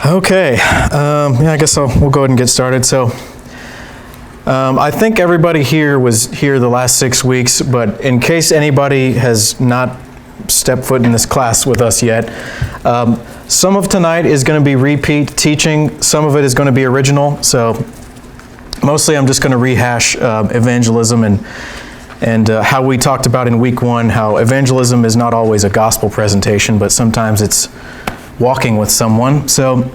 Okay, I guess we'll go ahead and get started. So, I think everybody here was here the last 6 weeks, but in case anybody has not stepped foot in this class with us yet, some of tonight is going to be repeat teaching, some of it is going to be original, so mostly I'm just going to rehash evangelism and how we talked about in week 1, how evangelism is not always a gospel presentation, but sometimes it's walking with someone. So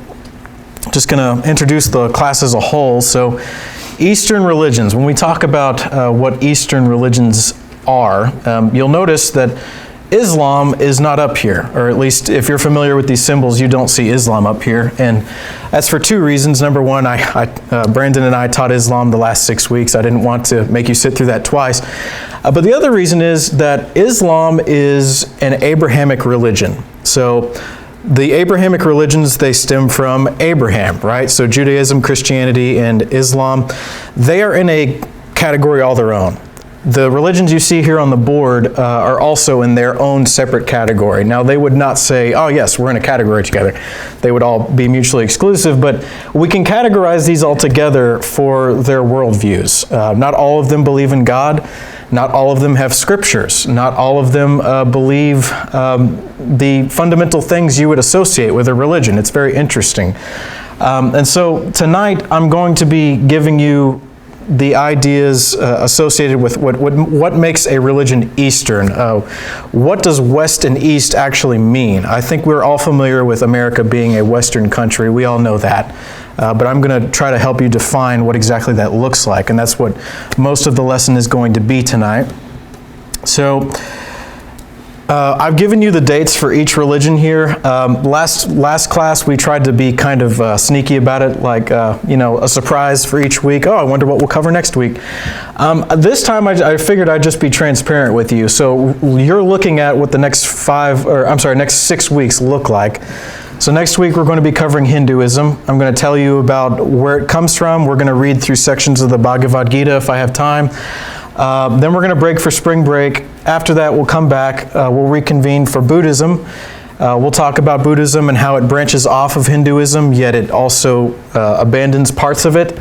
just going to introduce the class as a whole. So Eastern religions, when we talk about what Eastern religions are, you'll notice that Islam is not up here, or at least if you're familiar with these symbols, you don't see Islam up here. And that's for 2 reasons. Number one, Brandon and I taught Islam the last 6 weeks. I didn't want to make you sit through that twice. But the other reason is that Islam is an Abrahamic religion. So the Abrahamic religions, they stem from Abraham, right? So Judaism, Christianity, and Islam, they are in a category all their own. The religions you see here on the board are also in their own separate category. Now, they would not say, oh yes, we're in a category together. They would all be mutually exclusive, but we can categorize these all together for their worldviews. Not all of them believe in God. Not all of them have scriptures. Not all of them believe the fundamental things you would associate with a religion. It's very interesting. And so tonight I'm going to be giving you the ideas associated with what makes a religion Eastern. What does West and East actually mean? I think we're all familiar with America being a Western country. We all know that. But I'm going to try to help you define what exactly that looks like. And that's what most of the lesson is going to be tonight. So I've given you the dates for each religion here. Last class we tried to be kind of sneaky about it, like a surprise for each week. Oh, I wonder what we'll cover next week. This time I figured I'd just be transparent with you. So you're looking at what the next 6 weeks look like. So next week we're going to be covering Hinduism. I'm going to tell you about where it comes from. We're going to read through sections of the Bhagavad Gita if I have time. Then we're going to break for spring break. After that, we'll come back. We'll reconvene for Buddhism. We'll talk about Buddhism and how it branches off of Hinduism, yet it also abandons parts of it.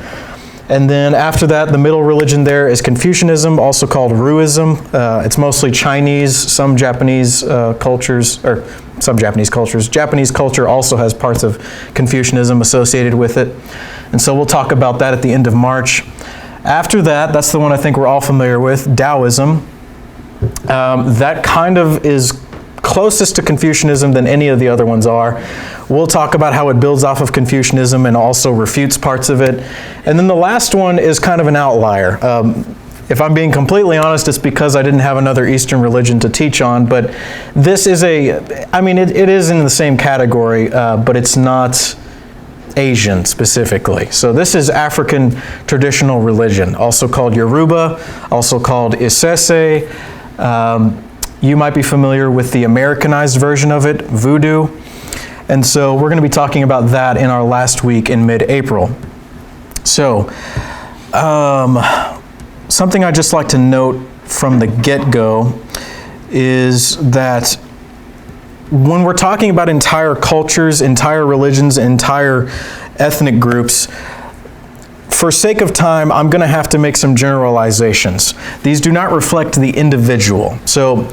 And then after that, the middle religion there is Confucianism, also called Ruism. It's mostly Chinese, some Japanese cultures, or some Japanese cultures. Japanese culture also has parts of Confucianism associated with it. And so we'll talk about that at the end of March. After that, that's the one I think we're all familiar with, Taoism. That kind of is closest to Confucianism than any of the other ones are. We'll talk about how it builds off of Confucianism and also refutes parts of it. And then the last one is kind of an outlier. If I'm being completely honest, it's because I didn't have another Eastern religion to teach on, but this is it is in the same category, but it's not Asian specifically. So this is African traditional religion, also called Yoruba, also called Isese. You might be familiar with the Americanized version of it, Voodoo. And so we're going to be talking about that in our last week in mid-April. So, something I'd just like to note from the get-go is that when we're talking about entire cultures, entire religions, entire ethnic groups, for sake of time, I'm going to have to make some generalizations. These do not reflect the individual. So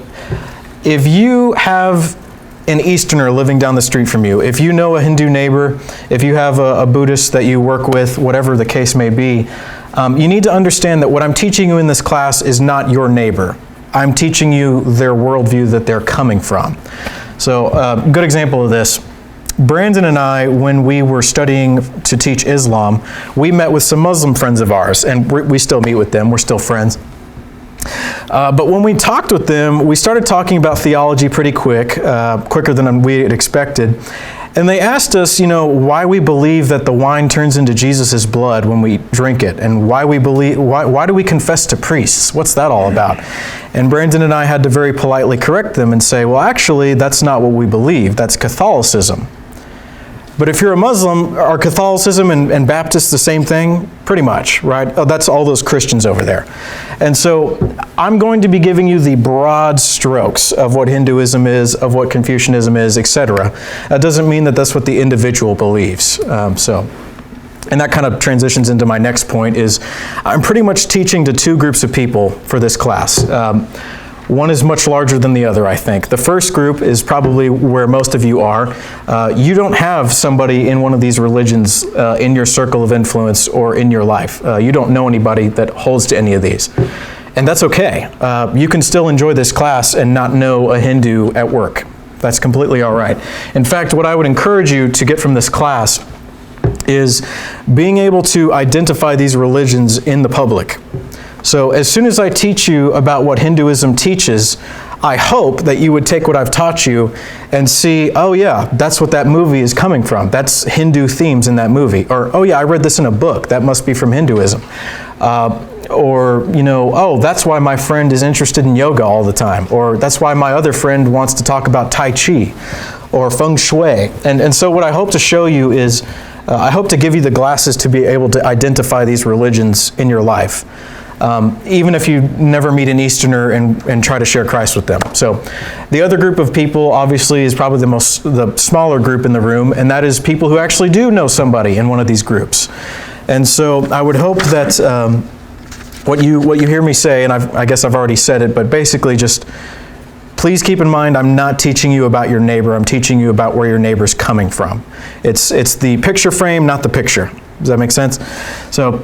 if you have an Easterner living down the street from you, if you know a Hindu neighbor, if you have a Buddhist that you work with, whatever the case may be, you need to understand that what I'm teaching you in this class is not your neighbor. I'm teaching you their worldview that they're coming from. So a good example of this, Brandon and I, when we were studying to teach Islam, we met with some Muslim friends of ours, and we still meet with them, we're still friends. But when we talked with them, we started talking about theology pretty quicker than we had expected. And they asked us, why we believe that the wine turns into Jesus' blood when we drink it, and why do we confess to priests? What's that all about? And Brandon and I had to very politely correct them and say, well, actually, that's not what we believe. That's Catholicism. But if you're a Muslim, are Catholicism and Baptists the same thing? Pretty much, right? Oh, that's all those Christians over there. And so I'm going to be giving you the broad strokes of what Hinduism is, of what Confucianism is, etc. That doesn't mean that that's what the individual believes. And that kind of transitions into my next point is I'm pretty much teaching to two groups of people for this class. One is much larger than the other, I think. The first group is probably where most of you are. You don't have somebody in one of these religions in your circle of influence or in your life. You don't know anybody that holds to any of these. And that's okay. You can still enjoy this class and not know a Hindu at work. That's completely all right. In fact, what I would encourage you to get from this class is being able to identify these religions in the public. So as soon as I teach you about what Hinduism teaches, I hope that you would take what I've taught you and see, oh yeah, that's what that movie is coming from. That's Hindu themes in that movie. Or, oh yeah, I read this in a book. That must be from Hinduism. Or, you know, oh, that's why my friend is interested in yoga all the time. Or that's why my other friend wants to talk about Tai Chi or Feng Shui. And so what I hope to show you is, I hope to give you the glasses to be able to identify these religions in your life. Even if you never meet an Easterner and try to share Christ with them. So the other group of people obviously is probably the smaller group in the room, and that is people who actually do know somebody in one of these groups. And so I would hope that what you hear me say, and I guess I've already said it, but basically just please keep in mind I'm not teaching you about your neighbor. I'm teaching you about where your neighbor's coming from. It's the picture frame, not the picture. Does that make sense? So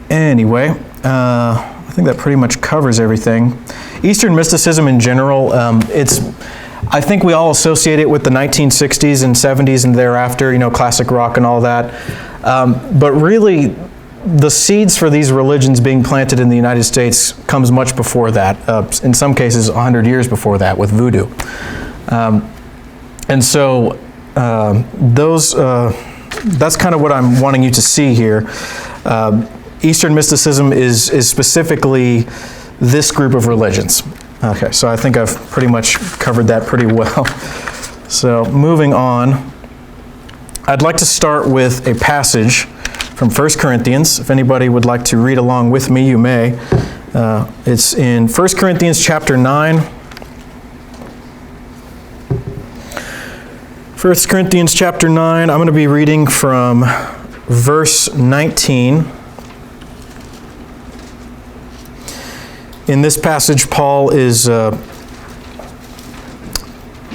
anyway, I think that pretty much covers everything. Eastern mysticism in general, I think we all associate it with the 1960s and 70s and thereafter, you know, classic rock and all that. But really, the seeds for these religions being planted in the United States comes much before that, in some cases 100 years before that with voodoo. And so that's kind of what I'm wanting you to see here. Eastern mysticism is specifically this group of religions. Okay, so I think I've pretty much covered that pretty well. So moving on, I'd like to start with a passage from 1 Corinthians. If anybody would like to read along with me, you may. It's in 1 Corinthians chapter 9. 1 Corinthians chapter 9, I'm going to be reading from verse 19. In this passage, Paul is,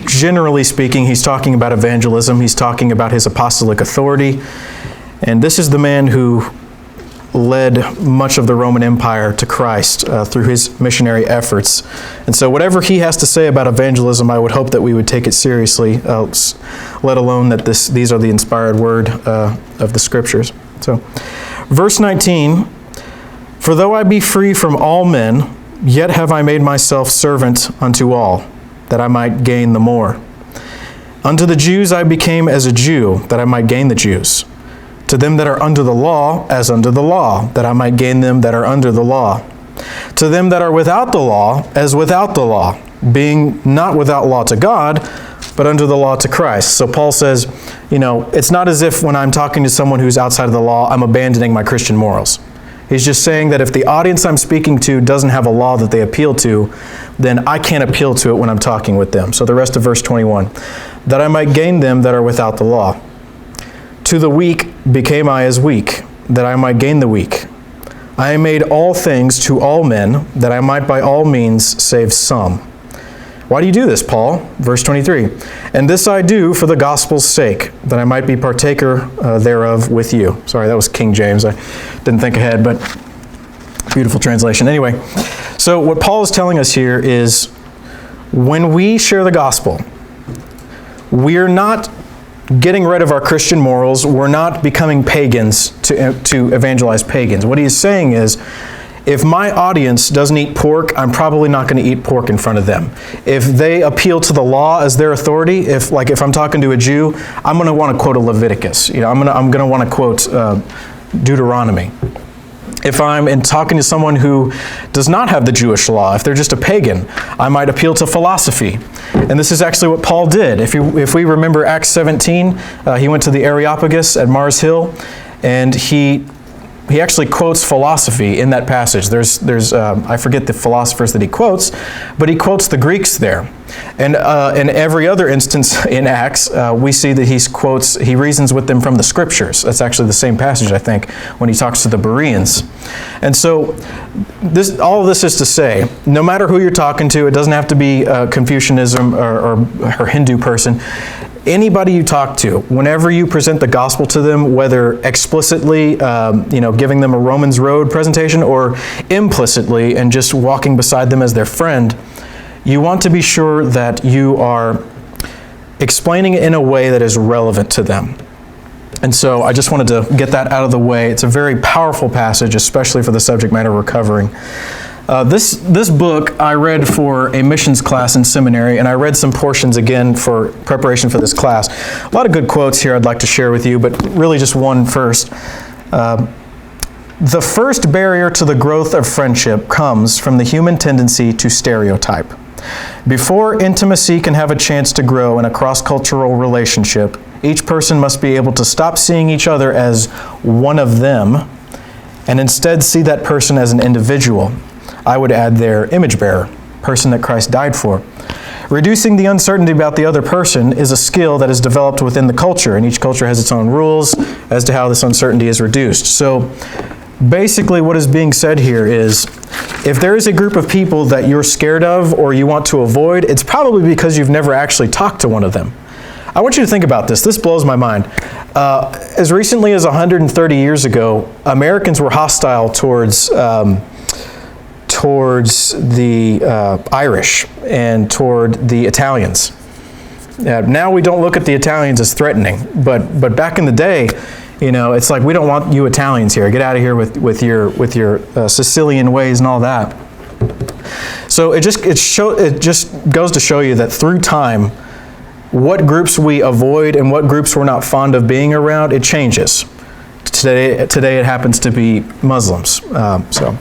generally speaking, he's talking about evangelism. He's talking about his apostolic authority. And this is the man who led much of the Roman Empire to Christ through his missionary efforts. And so whatever he has to say about evangelism, I would hope that we would take it seriously, let alone that these are the inspired word of the Scriptures. So, verse 19, "For though I be free from all men, yet have I made myself servant unto all, that I might gain the more. Unto the Jews I became as a Jew, that I might gain the Jews. To them that are under the law, as under the law, that I might gain them that are under the law. To them that are without the law, as without the law, being not without law to God, but under the law to Christ." So Paul says, you know, it's not as if when I'm talking to someone who's outside of the law, I'm abandoning my Christian morals. He's just saying that if the audience I'm speaking to doesn't have a law that they appeal to, then I can't appeal to it when I'm talking with them. So the rest of verse 21, "That I might gain them that are without the law. To the weak became I as weak, that I might gain the weak. I am made all things to all men, that I might by all means save some." Why do you do this, Paul? Verse 23, "And this I do for the gospel's sake, that I might be partaker thereof with you." Sorry, that was King James. I didn't think ahead, but beautiful translation. Anyway, so what Paul is telling us here is when we share the gospel, we're not getting rid of our Christian morals. We're not becoming pagans to evangelize pagans. What he is saying is, if my audience doesn't eat pork, I'm probably not going to eat pork in front of them. If they appeal to the law as their authority, if I'm talking to a Jew, I'm going to want to quote a Leviticus. You know, I'm going to want to quote Deuteronomy. If I'm talking to someone who does not have the Jewish law, if they're just a pagan, I might appeal to philosophy. And this is actually what Paul did. If we remember Acts 17, he went to the Areopagus at Mars Hill, and he actually quotes philosophy in that passage. There's I forget the philosophers that he quotes, but he quotes the Greeks there. And in every other instance in Acts, we see that he reasons with them from the Scriptures. That's actually the same passage, I think, when he talks to the Bereans. And so all of this is to say, no matter who you're talking to, it doesn't have to be Confucianism or Hindu person. Anybody you talk to, whenever you present the gospel to them, whether explicitly, giving them a Romans Road presentation, or implicitly and just walking beside them as their friend, you want to be sure that you are explaining it in a way that is relevant to them. And so I just wanted to get that out of the way. It's a very powerful passage, especially for the subject matter we're covering. This book I read for a missions class in seminary, and I read some portions again for preparation for this class. A lot of good quotes here I'd like to share with you, but really just one first. The first barrier to the growth of friendship comes from the human tendency to stereotype. Before intimacy can have a chance to grow in a cross-cultural relationship, each person must be able to stop seeing each other as one of them and instead see that person as an individual. I would add their image bearer, person that Christ died for. Reducing the uncertainty about the other person is a skill that is developed within the culture, and each culture has its own rules as to how this uncertainty is reduced. So basically what is being said here is, if there is a group of people that you're scared of or you want to avoid, it's probably because you've never actually talked to one of them. I want you to think about this. This blows my mind. As recently as 130 years ago, Americans were hostile towards the Irish and toward the Italians. Now we don't look at the Italians as threatening, but back in the day, it's like, we don't want you Italians here. Get out of here with your Sicilian ways and all that. So it just goes to show you that through time, what groups we avoid and what groups we're not fond of being around, it changes. Today it happens to be Muslims. So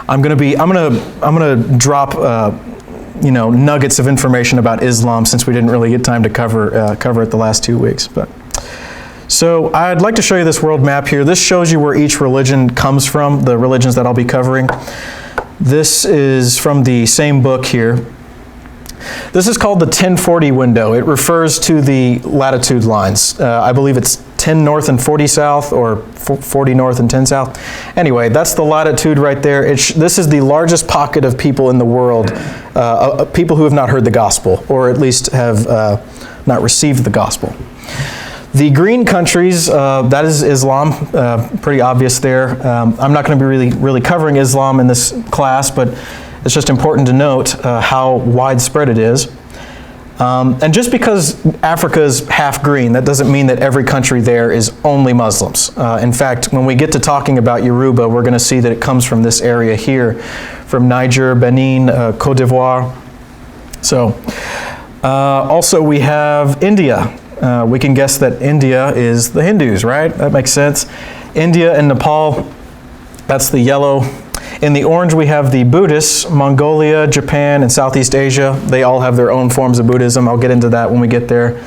I'm gonna drop nuggets of information about Islam, since we didn't really get time to cover it the last 2 weeks. So I'd like to show you this world map here. This shows you where each religion comes from, the religions that I'll be covering. This is from the same book here. This is called the 1040 window. It refers to the latitude lines. I believe it's 10 north and 40 south, or 40 north and 10 south. Anyway, that's the latitude right there. This is the largest pocket of people in the world, people who have not heard the gospel, or at least have not received the gospel. The green countries, that is Islam, pretty obvious there. I'm not going to be really covering Islam in this class, but it's just important to note how widespread it is. And just because Africa is half green, that doesn't mean that every country there is only Muslims. In fact, when we get to talking about Yoruba, we're going to see that it comes from this area here, from Niger, Benin, Cote d'Ivoire. So, also we have India. We can guess that India is the Hindus, right? That makes sense. India and Nepal, that's the yellow. In the orange, we have the Buddhists, Mongolia, Japan, and Southeast Asia. They all have their own forms of Buddhism. I'll get into that when we get there.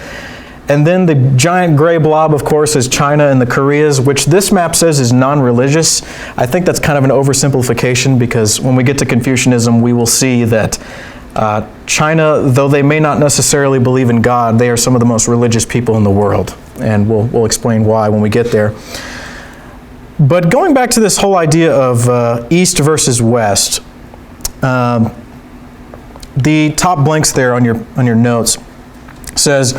And then the giant gray blob, of course, is China and the Koreas, which this map says is non-religious. I think that's kind of an oversimplification, because when we get to Confucianism, we will see that China, though they may not necessarily believe in God, they are some of the most religious people in the world. And we'll explain why when we get there. But going back to this whole idea of East versus West, the top blanks there on your notes says,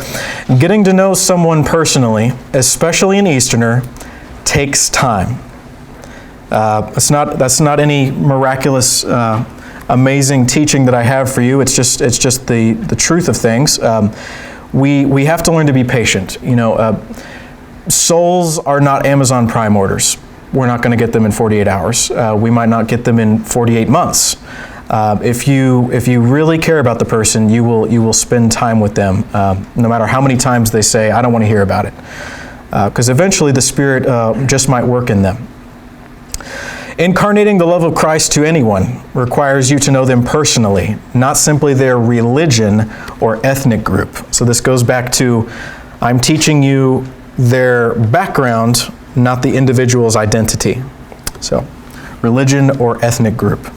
getting to know someone personally, especially an Easterner, takes time. That's not any miraculous, amazing teaching that I have for you. It's just the truth of things. We have to learn to be patient. Souls are not Amazon Prime orders. We're not going to get them in 48 hours. We might not get them in 48 months. If you really care about the person, you will spend time with them, no matter how many times they say, I don't want to hear about it. Because eventually the Spirit just might work in them. Incarnating the love of Christ to anyone requires you to know them personally, not simply their religion or ethnic group. So this goes back to, I'm teaching you their background, not the individual's identity. So, religion or ethnic group.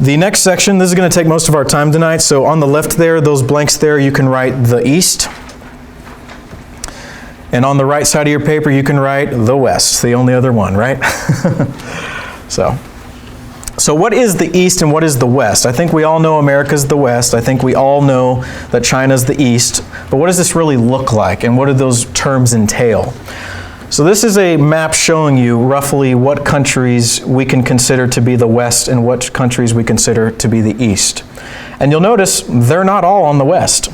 The next section, this is going to take most of our time tonight. So on the left there, those blanks there, you can write the East. And on the right side of your paper, you can write the West, the only other one, right? So what is the East and what is the West? I think we all know America's the West. I think we all know that China's the East. But what does this really look like, and what do those terms entail? So this is a map showing you roughly what countries we can consider to be the West and what countries we consider to be the East. And you'll notice they're not all on the West.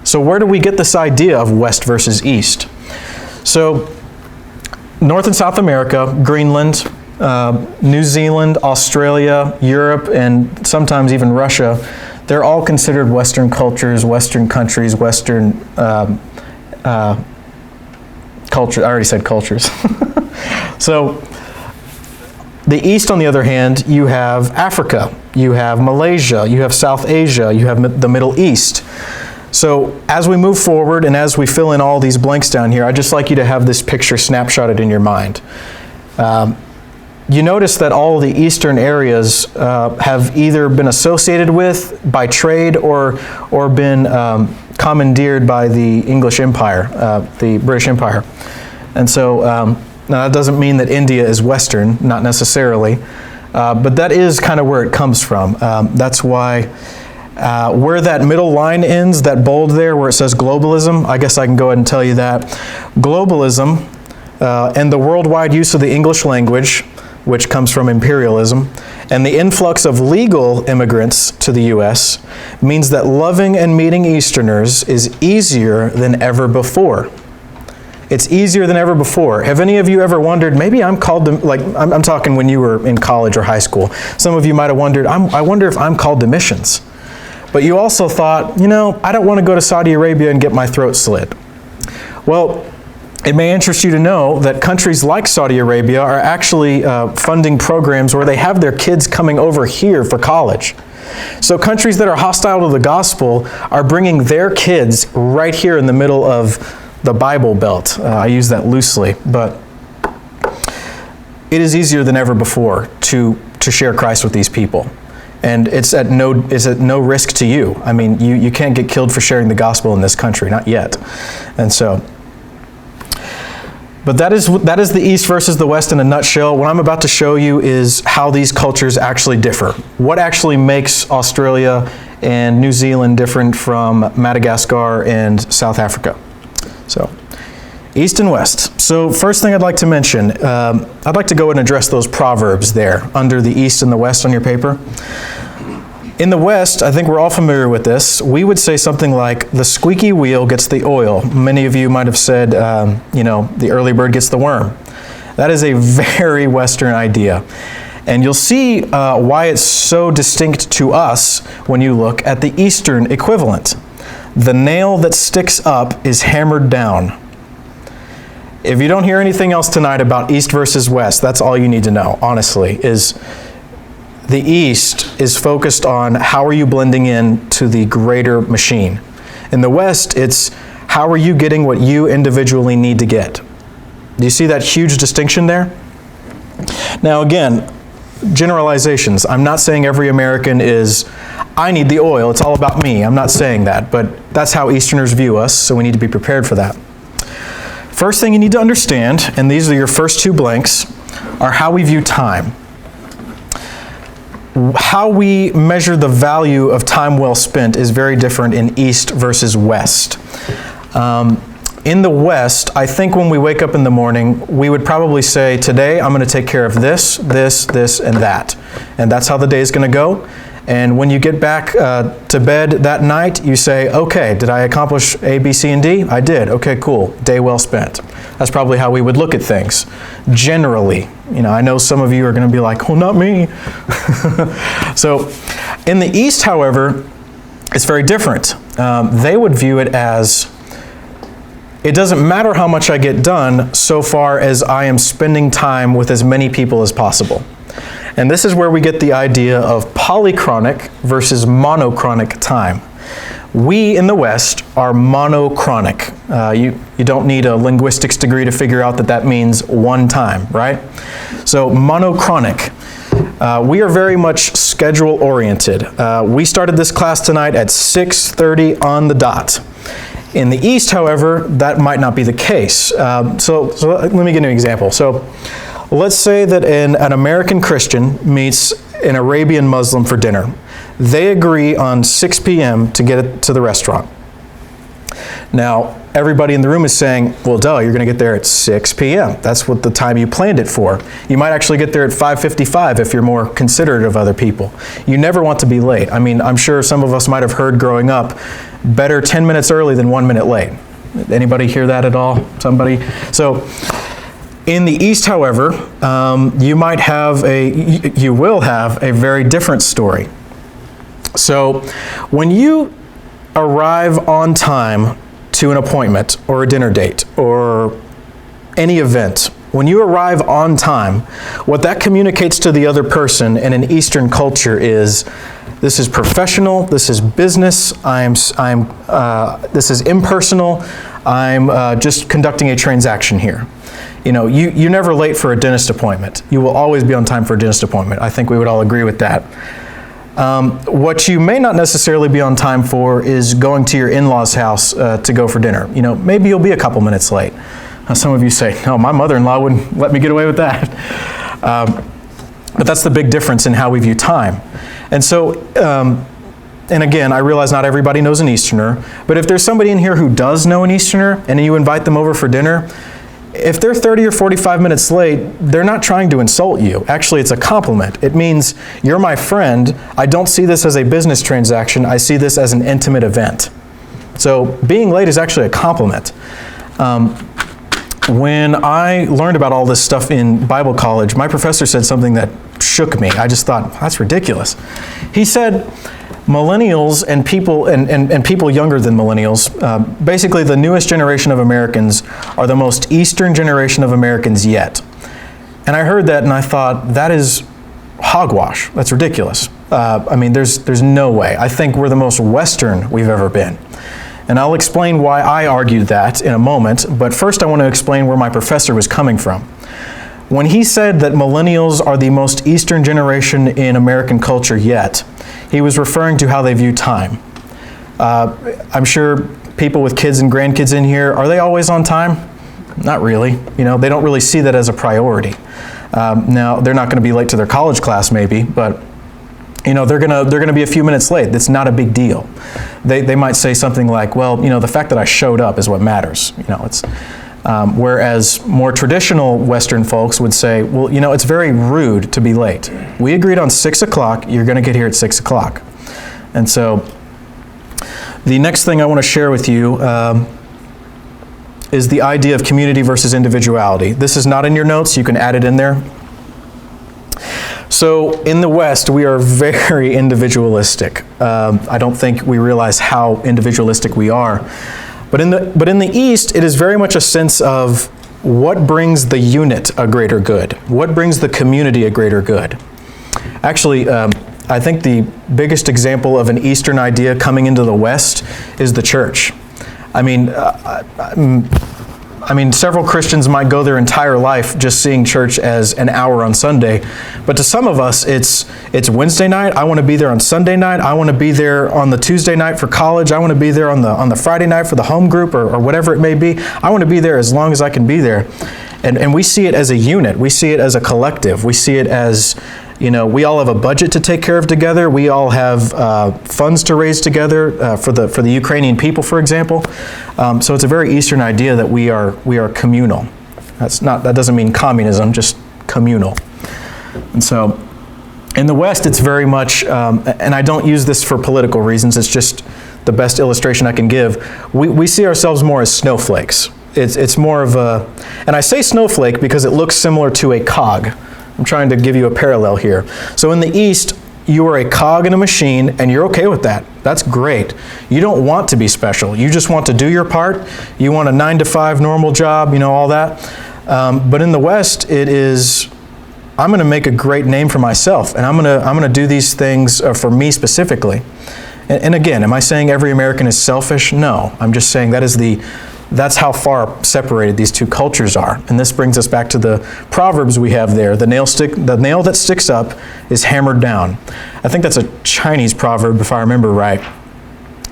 So where do we get this idea of West versus East? So North and South America, Greenland, New Zealand, Australia, Europe, and sometimes even Russia, they're all considered Western cultures, Western countries, Western culture. I already said cultures. So the East, on the other hand, you have Africa, you have Malaysia, you have South Asia, you have the Middle East. So as we move forward and as we fill in all these blanks down here, I'd just like you to have this picture snapshotted in your mind. You notice that all the eastern areas have either been associated with by trade or been commandeered by the English Empire, the British Empire. And so now that doesn't mean that India is Western, not necessarily, but that is kind of where it comes from. That's why where that middle line ends, that bold there where it says globalism, I guess I can go ahead and tell you that. Globalism and the worldwide use of the English language, which comes from imperialism, and the influx of legal immigrants to the U.S. means that loving and meeting Easterners is easier than ever before. It's easier than ever before. Have any of you ever wondered, maybe I'm called to, like, I'm talking when you were in college or high school. Some of you might have wondered, I wonder if I'm called to missions. But you also thought, you know, I don't want to go to Saudi Arabia and get my throat slit. Well, it may interest you to know that countries like Saudi Arabia are actually funding programs where they have their kids coming over here for college. So countries that are hostile to the gospel are bringing their kids right here in the middle of the Bible Belt. I use that loosely, but it is easier than ever before to share Christ with these people. And it's at no risk to you. I mean, you can't get killed for sharing the gospel in this country, not yet. And so, but that is the East versus the West in a nutshell. What I'm about to show you is how these cultures actually differ. What actually makes Australia and New Zealand different from Madagascar and South Africa. So, East and West. So first thing I'd like to mention, I'd like to go and address those proverbs there under the East and the West on your paper. In the West, I think we're all familiar with this. We would say something like, the squeaky wheel gets the oil. Many of you might have said, you know, the early bird gets the worm. That is a very Western idea. And you'll see why it's so distinct to us when you look at the Eastern equivalent. The nail that sticks up is hammered down. If you don't hear anything else tonight about East versus West, that's all you need to know, honestly, is the East is focused on how are you blending in to the greater machine. In the West, it's how are you getting what you individually need to get. Do you see that huge distinction there? Now again, generalizations. I'm not saying every American is, I need the oil, it's all about me. I'm not saying that, but that's how Easterners view us, so we need to be prepared for that. First thing you need to understand, and these are your first two blanks, are how we view time. How we measure the value of time well spent is very different in East versus West. In the West, I think when we wake up in the morning, we would probably say, today I'm going to take care of this, this, and that. And that's how the day is going to go. And when you get back to bed that night, you say, okay, did I accomplish A, B, C, and D? I did. Okay, cool. Day well spent. That's probably how we would look at things. Generally, you know, I know some of you are going to be like, oh, not me. So in the East, however, it's very different. They would view it as, It doesn't matter how much I get done so far as I am spending time with as many people as possible. And this is where we get the idea of polychronic versus monochronic time. We in the West are monochronic. You don't need a linguistics degree to figure out that that means one time, right? So monochronic. We are very much schedule oriented. We started this class tonight at 6:30 on the dot. In the East, however, that might not be the case. So let me give you an example. So let's say that an American Christian meets an Arabian Muslim for dinner. They agree on 6 p.m. to get it to the restaurant. Now, everybody in the room is saying, well, duh, you're going to get there at 6 p.m. That's what the time you planned it for. You might actually get there at 5:55 if you're more considerate of other people. You never want to be late. I mean, I'm sure some of us might have heard growing up, better 10 minutes early than 1 minute late. Anybody hear that at all? Somebody? So, in the East, however, you will have a very different story. So, when you arrive on time to an appointment or a dinner date or any event, when you arrive on time, what that communicates to the other person in an Eastern culture is, this is professional, this is business, this is impersonal, I'm just conducting a transaction here. You know, you're never late for a dentist appointment. You will always be on time for a dentist appointment. I think we would all agree with that. What you may not necessarily be on time for is going to your in-laws' house to go for dinner. You know, maybe you'll be a couple minutes late. Now, some of you say, no, my mother-in-law wouldn't let me get away with that. But that's the big difference in how we view time. And so, and again, I realize not everybody knows an Easterner, but if there's somebody in here who does know an Easterner and you invite them over for dinner, if they're 30 or 45 minutes late, they're not trying to insult you. Actually, it's a compliment. It means, you're my friend. I don't see this as a business transaction. I see this as an intimate event. So being late is actually a compliment. When I learned about all this stuff in Bible college, my professor said something that shook me. I just thought, that's ridiculous. He said, millennials and people younger than millennials, basically the newest generation of Americans, are the most Eastern generation of Americans yet. And I heard that and I thought, that is hogwash. That's ridiculous. I mean, there's no way. I think we're the most Western we've ever been. And I'll explain why I argued that in a moment, but first I want to explain where my professor was coming from. When he said that millennials are the most Eastern generation in American culture yet, he was referring to how they view time. I'm sure people with kids and grandkids in here, are they always on time? Not really. You know, they don't really see that as a priority. Now, they're not going to be late to their college class maybe, but you know, they're gonna be a few minutes late. That's not a big deal. They might say something like, well, you know, the fact that I showed up is what matters. You know, it's whereas more traditional Western folks would say, well, you know, it's very rude to be late. We agreed on 6 o'clock. You're going to get here at 6 o'clock. And so the next thing I want to share with you is the idea of community versus individuality. This is not in your notes. You can add it in there. So in the West, we are very individualistic. I don't think we realize how individualistic we are. But in the East, it is very much a sense of what brings the unit a greater good? What brings the community a greater good? Actually, I think the biggest example of an Eastern idea coming into the West is the church. I mean, several Christians might go their entire life just seeing church as an hour on Sunday, but to some of us, it's Wednesday night. I want to be there on Sunday night. I want to be there on the Tuesday night for college. I want to be there on the Friday night for the home group or whatever it may be. I want to be there as long as I can be there, and we see it as a unit. We see it as a collective. We see it as, you know, we all have a budget to take care of together. We all have funds to raise together for the Ukrainian people, for example. So it's a very Eastern idea that we are communal. That doesn't mean communism, just communal. And so in the West, it's very much, and I don't use this for political reasons. It's just the best illustration I can give. We see ourselves more as snowflakes. It's more of a, and I say snowflake because it looks similar to a cog. I'm trying to give you a parallel here. So in the East, you are a cog in a machine, and you're okay with that. That's great. You don't want to be special. You just want to do your part. You want a 9-to-5 normal job, all that. But in the West, it is, I'm going to make a great name for myself, and I'm going to do these things for me specifically. And again, am I saying every American is selfish? No. I'm just saying that's how far separated these two cultures are. And this brings us back to the proverbs we have there. The nail that sticks up is hammered down. I think that's a Chinese proverb, if I remember right.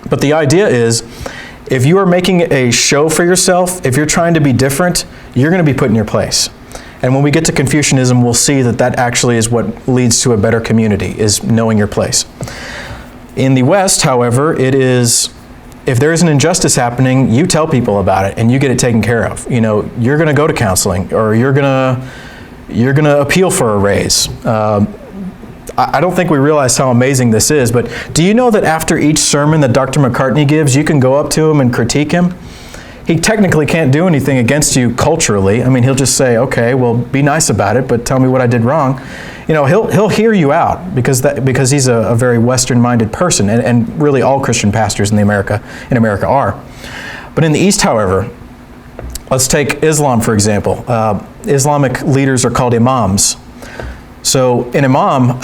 But the idea is, if you are making a show for yourself, if you're trying to be different, you're going to be put in your place. And when we get to Confucianism, we'll see that actually is what leads to a better community, is knowing your place. In the West, however, it is, if there is an injustice happening, you tell people about it and you get it taken care of. You're going to go to counseling, or you're going to appeal for a raise. I don't think we realize how amazing this is, but do you know that after each sermon that Dr. McCartney gives, you can go up to him and critique him? He technically can't do anything against you culturally. I mean, he'll just say, okay, well, be nice about it, but tell me what I did wrong. He'll hear you out because he's a very Western-minded person, and really all Christian pastors in America are. But in the East, however, let's take Islam, for example. Islamic leaders are called imams. So an imam,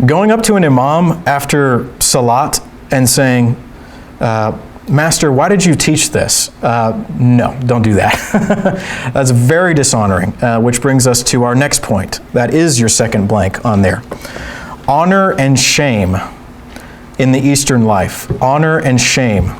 going up to an imam after salat and saying, Master, why did you teach this? No, don't do that. That's very dishonoring, which brings us to our next point. That is your second blank on there. Honor and shame in the Eastern life. Honor and shame.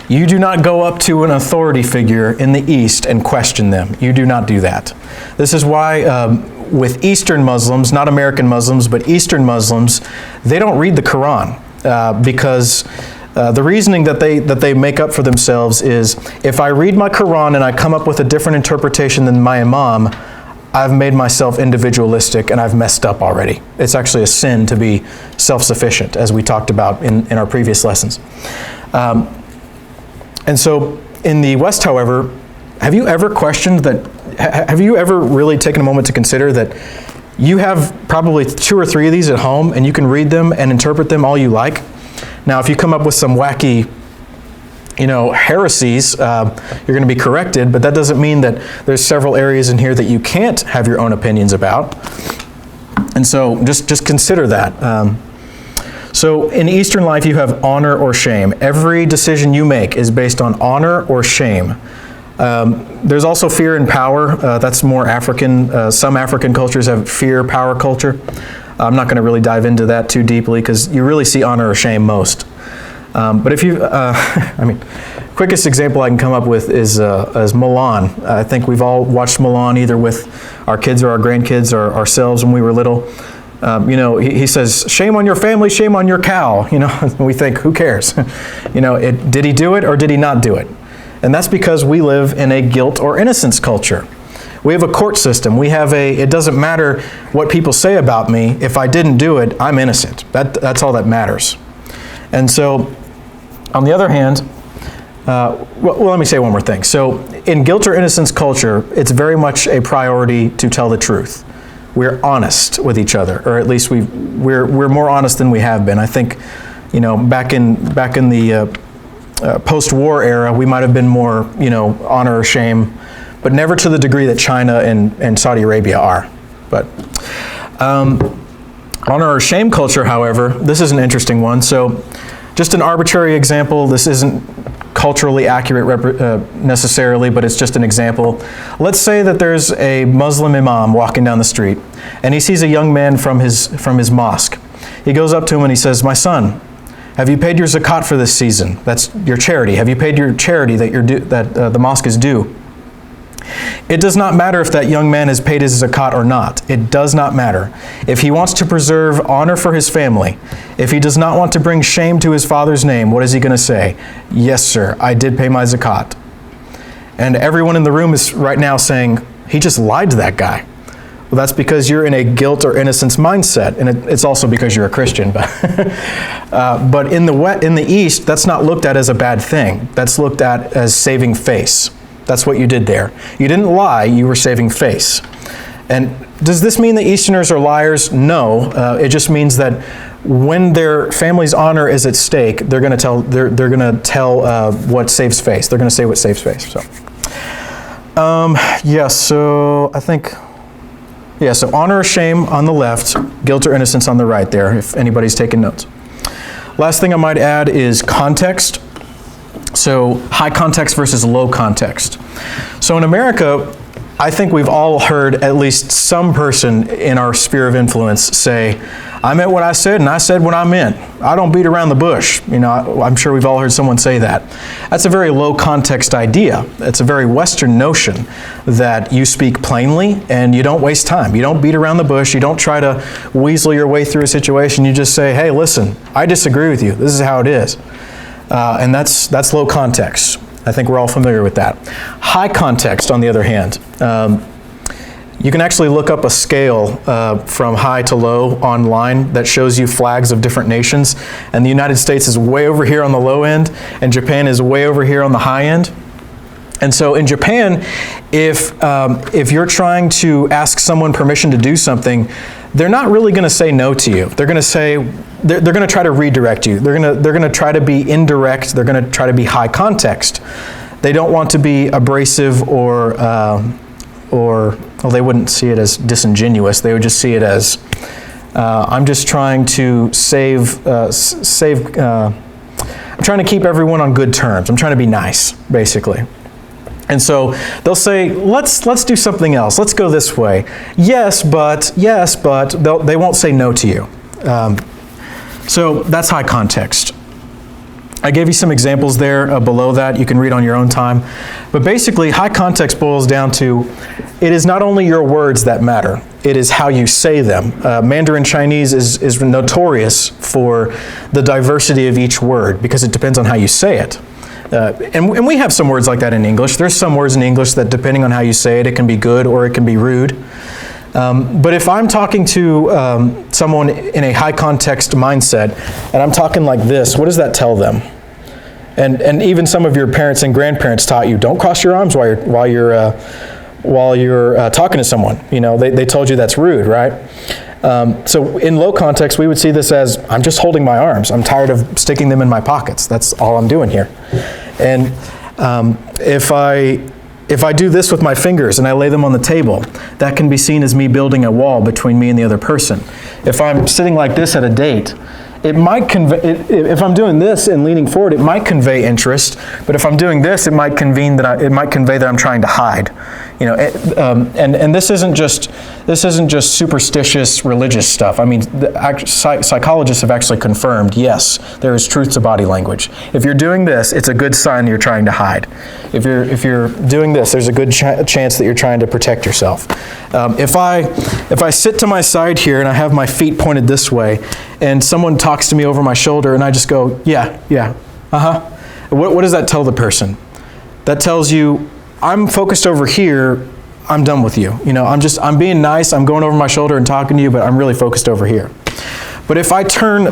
You do not go up to an authority figure in the East and question them. You do not do that. This is why with Eastern Muslims, not American Muslims, but Eastern Muslims, they don't read the Quran because the reasoning that they make up for themselves is, if I read my Quran and I come up with a different interpretation than my imam, I've made myself individualistic and I've messed up already. It's actually a sin to be self-sufficient, as we talked about in our previous lessons. And so in the West, however, have you ever questioned that? Have you ever really taken a moment to consider that you have probably 2 or 3 of these at home and you can read them and interpret them all you like? Now, if you come up with some wacky, heresies, you're going to be corrected, but that doesn't mean that there's several areas in here that you can't have your own opinions about. And so just consider that. So in Eastern life, you have honor or shame. Every decision you make is based on honor or shame. There's also fear and power. That's more African. Some African cultures have fear-power culture. I'm not going to really dive into that too deeply because you really see honor or shame most. But if you, quickest example I can come up with is Mulan. I think we've all watched Mulan either with our kids or our grandkids or ourselves when we were little. He says, "Shame on your family, shame on your cow." We think, who cares? Did he do it or did he not do it? And that's because we live in a guilt or innocence culture. We have a court system. We have it doesn't matter what people say about me. If I didn't do it, I'm innocent. That's all that matters. And so, on the other hand, let me say one more thing. So, in guilt or innocence culture, it's very much a priority to tell the truth. We're honest with each other, or at least we're more honest than we have been. I think, back in the post-war era, we might have been more, honor or shame, but never to the degree that China and Saudi Arabia are. But honor or shame culture, however, this is an interesting one. So, just an arbitrary example. This isn't culturally accurate necessarily, but it's just an example. Let's say that there's a Muslim imam walking down the street, and he sees a young man from his mosque. He goes up to him and he says, "My son, have you paid your zakat for this season? That's your charity. Have you paid your charity that the mosque is due?" It does not matter if that young man has paid his zakat or not. It does not matter. If he wants to preserve honor for his family, if he does not want to bring shame to his father's name, what is he going to say? "Yes, sir, I did pay my zakat." And everyone in the room is right now saying, "He just lied to that guy." Well, that's because you're in a guilt or innocence mindset, and it's also because you're a Christian. But in the East, that's not looked at as a bad thing. That's looked at as saving face. That's what you did there. You didn't lie, you were saving face. And does this mean that Easterners are liars? No. It just means that when their family's honor is at stake, they're going to tell. They're going to tell what saves face. They're going to say what saves face. So, So I think, So honor or shame on the left, guilt or innocence on the right. There, if anybody's taking notes. Last thing I might add is context. So high context versus low context. So in America, I think we've all heard at least some person in our sphere of influence say, I meant what I said and I said what I meant. I don't beat around the bush. I'm sure we've all heard someone say that. That's a very low context idea. It's a very Western notion that you speak plainly and you don't waste time. You don't beat around the bush. You don't try to weasel your way through a situation. You just say, hey, listen, I disagree with you. This is how it is. And that's low context. I think we're all familiar with that. High context, on the other hand, you can actually look up a scale from high to low online that shows you flags of different nations. And the United States is way over here on the low end, and Japan is way over here on the high end. And so in Japan, if you're trying to ask someone permission to do something, they're not really going to say no to you. They're going to say, they're going to try to redirect you. They're going to try to be indirect. They're going to try to be high context. They don't want to be abrasive or they wouldn't see it as disingenuous. They would just see it as, I'm just trying to I'm trying to keep everyone on good terms. I'm trying to be nice, basically. And so they'll say, let's do something else. Let's go this way. Yes, but they won't say no to you. So that's high context. I gave you some examples there below that. You can read on your own time. But basically, high context boils down to, it is not only your words that matter, it is how you say them. Mandarin Chinese is notorious for the diversity of each word because it depends on how you say it. And we have some words like that in English. There's some words in English that, depending on how you say it, it can be good or it can be rude. But if I'm talking to someone in a high context mindset, and I'm talking like this, what does that tell them? And even some of your parents and grandparents taught you, don't cross your arms while you're talking to someone. They told you that's rude, right? So in low context, we would see this as, I'm just holding my arms. I'm tired of sticking them in my pockets. That's all I'm doing here. And if I do this with my fingers and I lay them on the table, that can be seen as me building a wall between me and the other person. If I'm sitting like this at a date, it might convey, if I'm doing this and leaning forward, it might convey interest, but if I'm doing this, it might convey that I'm trying to hide. And this isn't just superstitious religious stuff. I mean, psychologists have actually confirmed, yes, there is truth to body language. If you're doing this, it's a good sign you're trying to hide. If you're doing this, there's a good chance that you're trying to protect yourself. If I sit to my side here and I have my feet pointed this way, and someone talks to me over my shoulder, and I just go, yeah, what does that tell the person? That tells you, I'm focused over here, I'm done with you. I'm being nice, I'm going over my shoulder and talking to you, but I'm really focused over here. But if I turn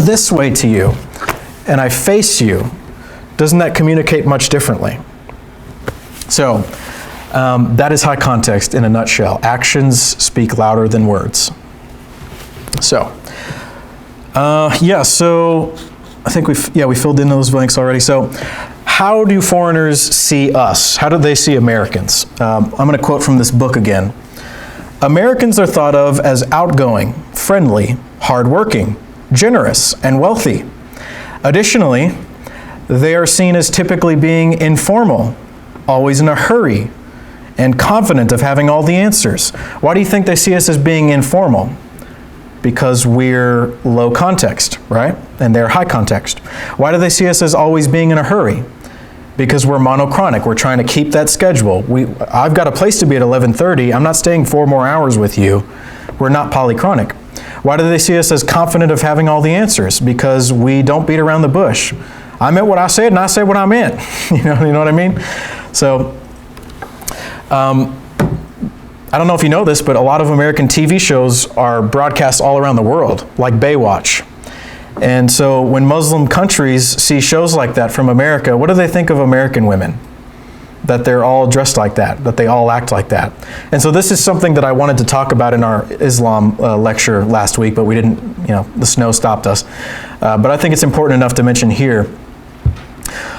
this way to you and I face you, doesn't that communicate much differently? So that is high context in a nutshell. Actions speak louder than words. So, so I think we filled in those blanks already. So, how do foreigners see us? How do they see Americans? I'm going to quote from this book again. Americans are thought of as outgoing, friendly, hardworking, generous, and wealthy. Additionally, they are seen as typically being informal, always in a hurry, and confident of having all the answers. Why do you think they see us as being informal? Because we're low context, right? And they're high context. Why do they see us as always being in a hurry? Because we're monochronic. We're trying to keep that schedule. I've got a place to be at 11:30. I'm not staying 4 more hours with you. We're not polychronic. Why do they see us as confident of having all the answers? Because we don't beat around the bush. I meant what I said, and I said what I meant. You know what I mean? So, I don't know if you know this, but a lot of American TV shows are broadcast all around the world, like Baywatch. And so when Muslim countries see shows like that from America, what do they think of American women? that they're all dressed like that they all act like that. And so this is something that I wanted to talk about in our Islam lecture last week, but we didn't, the snow stopped us. But I think it's important enough to mention here.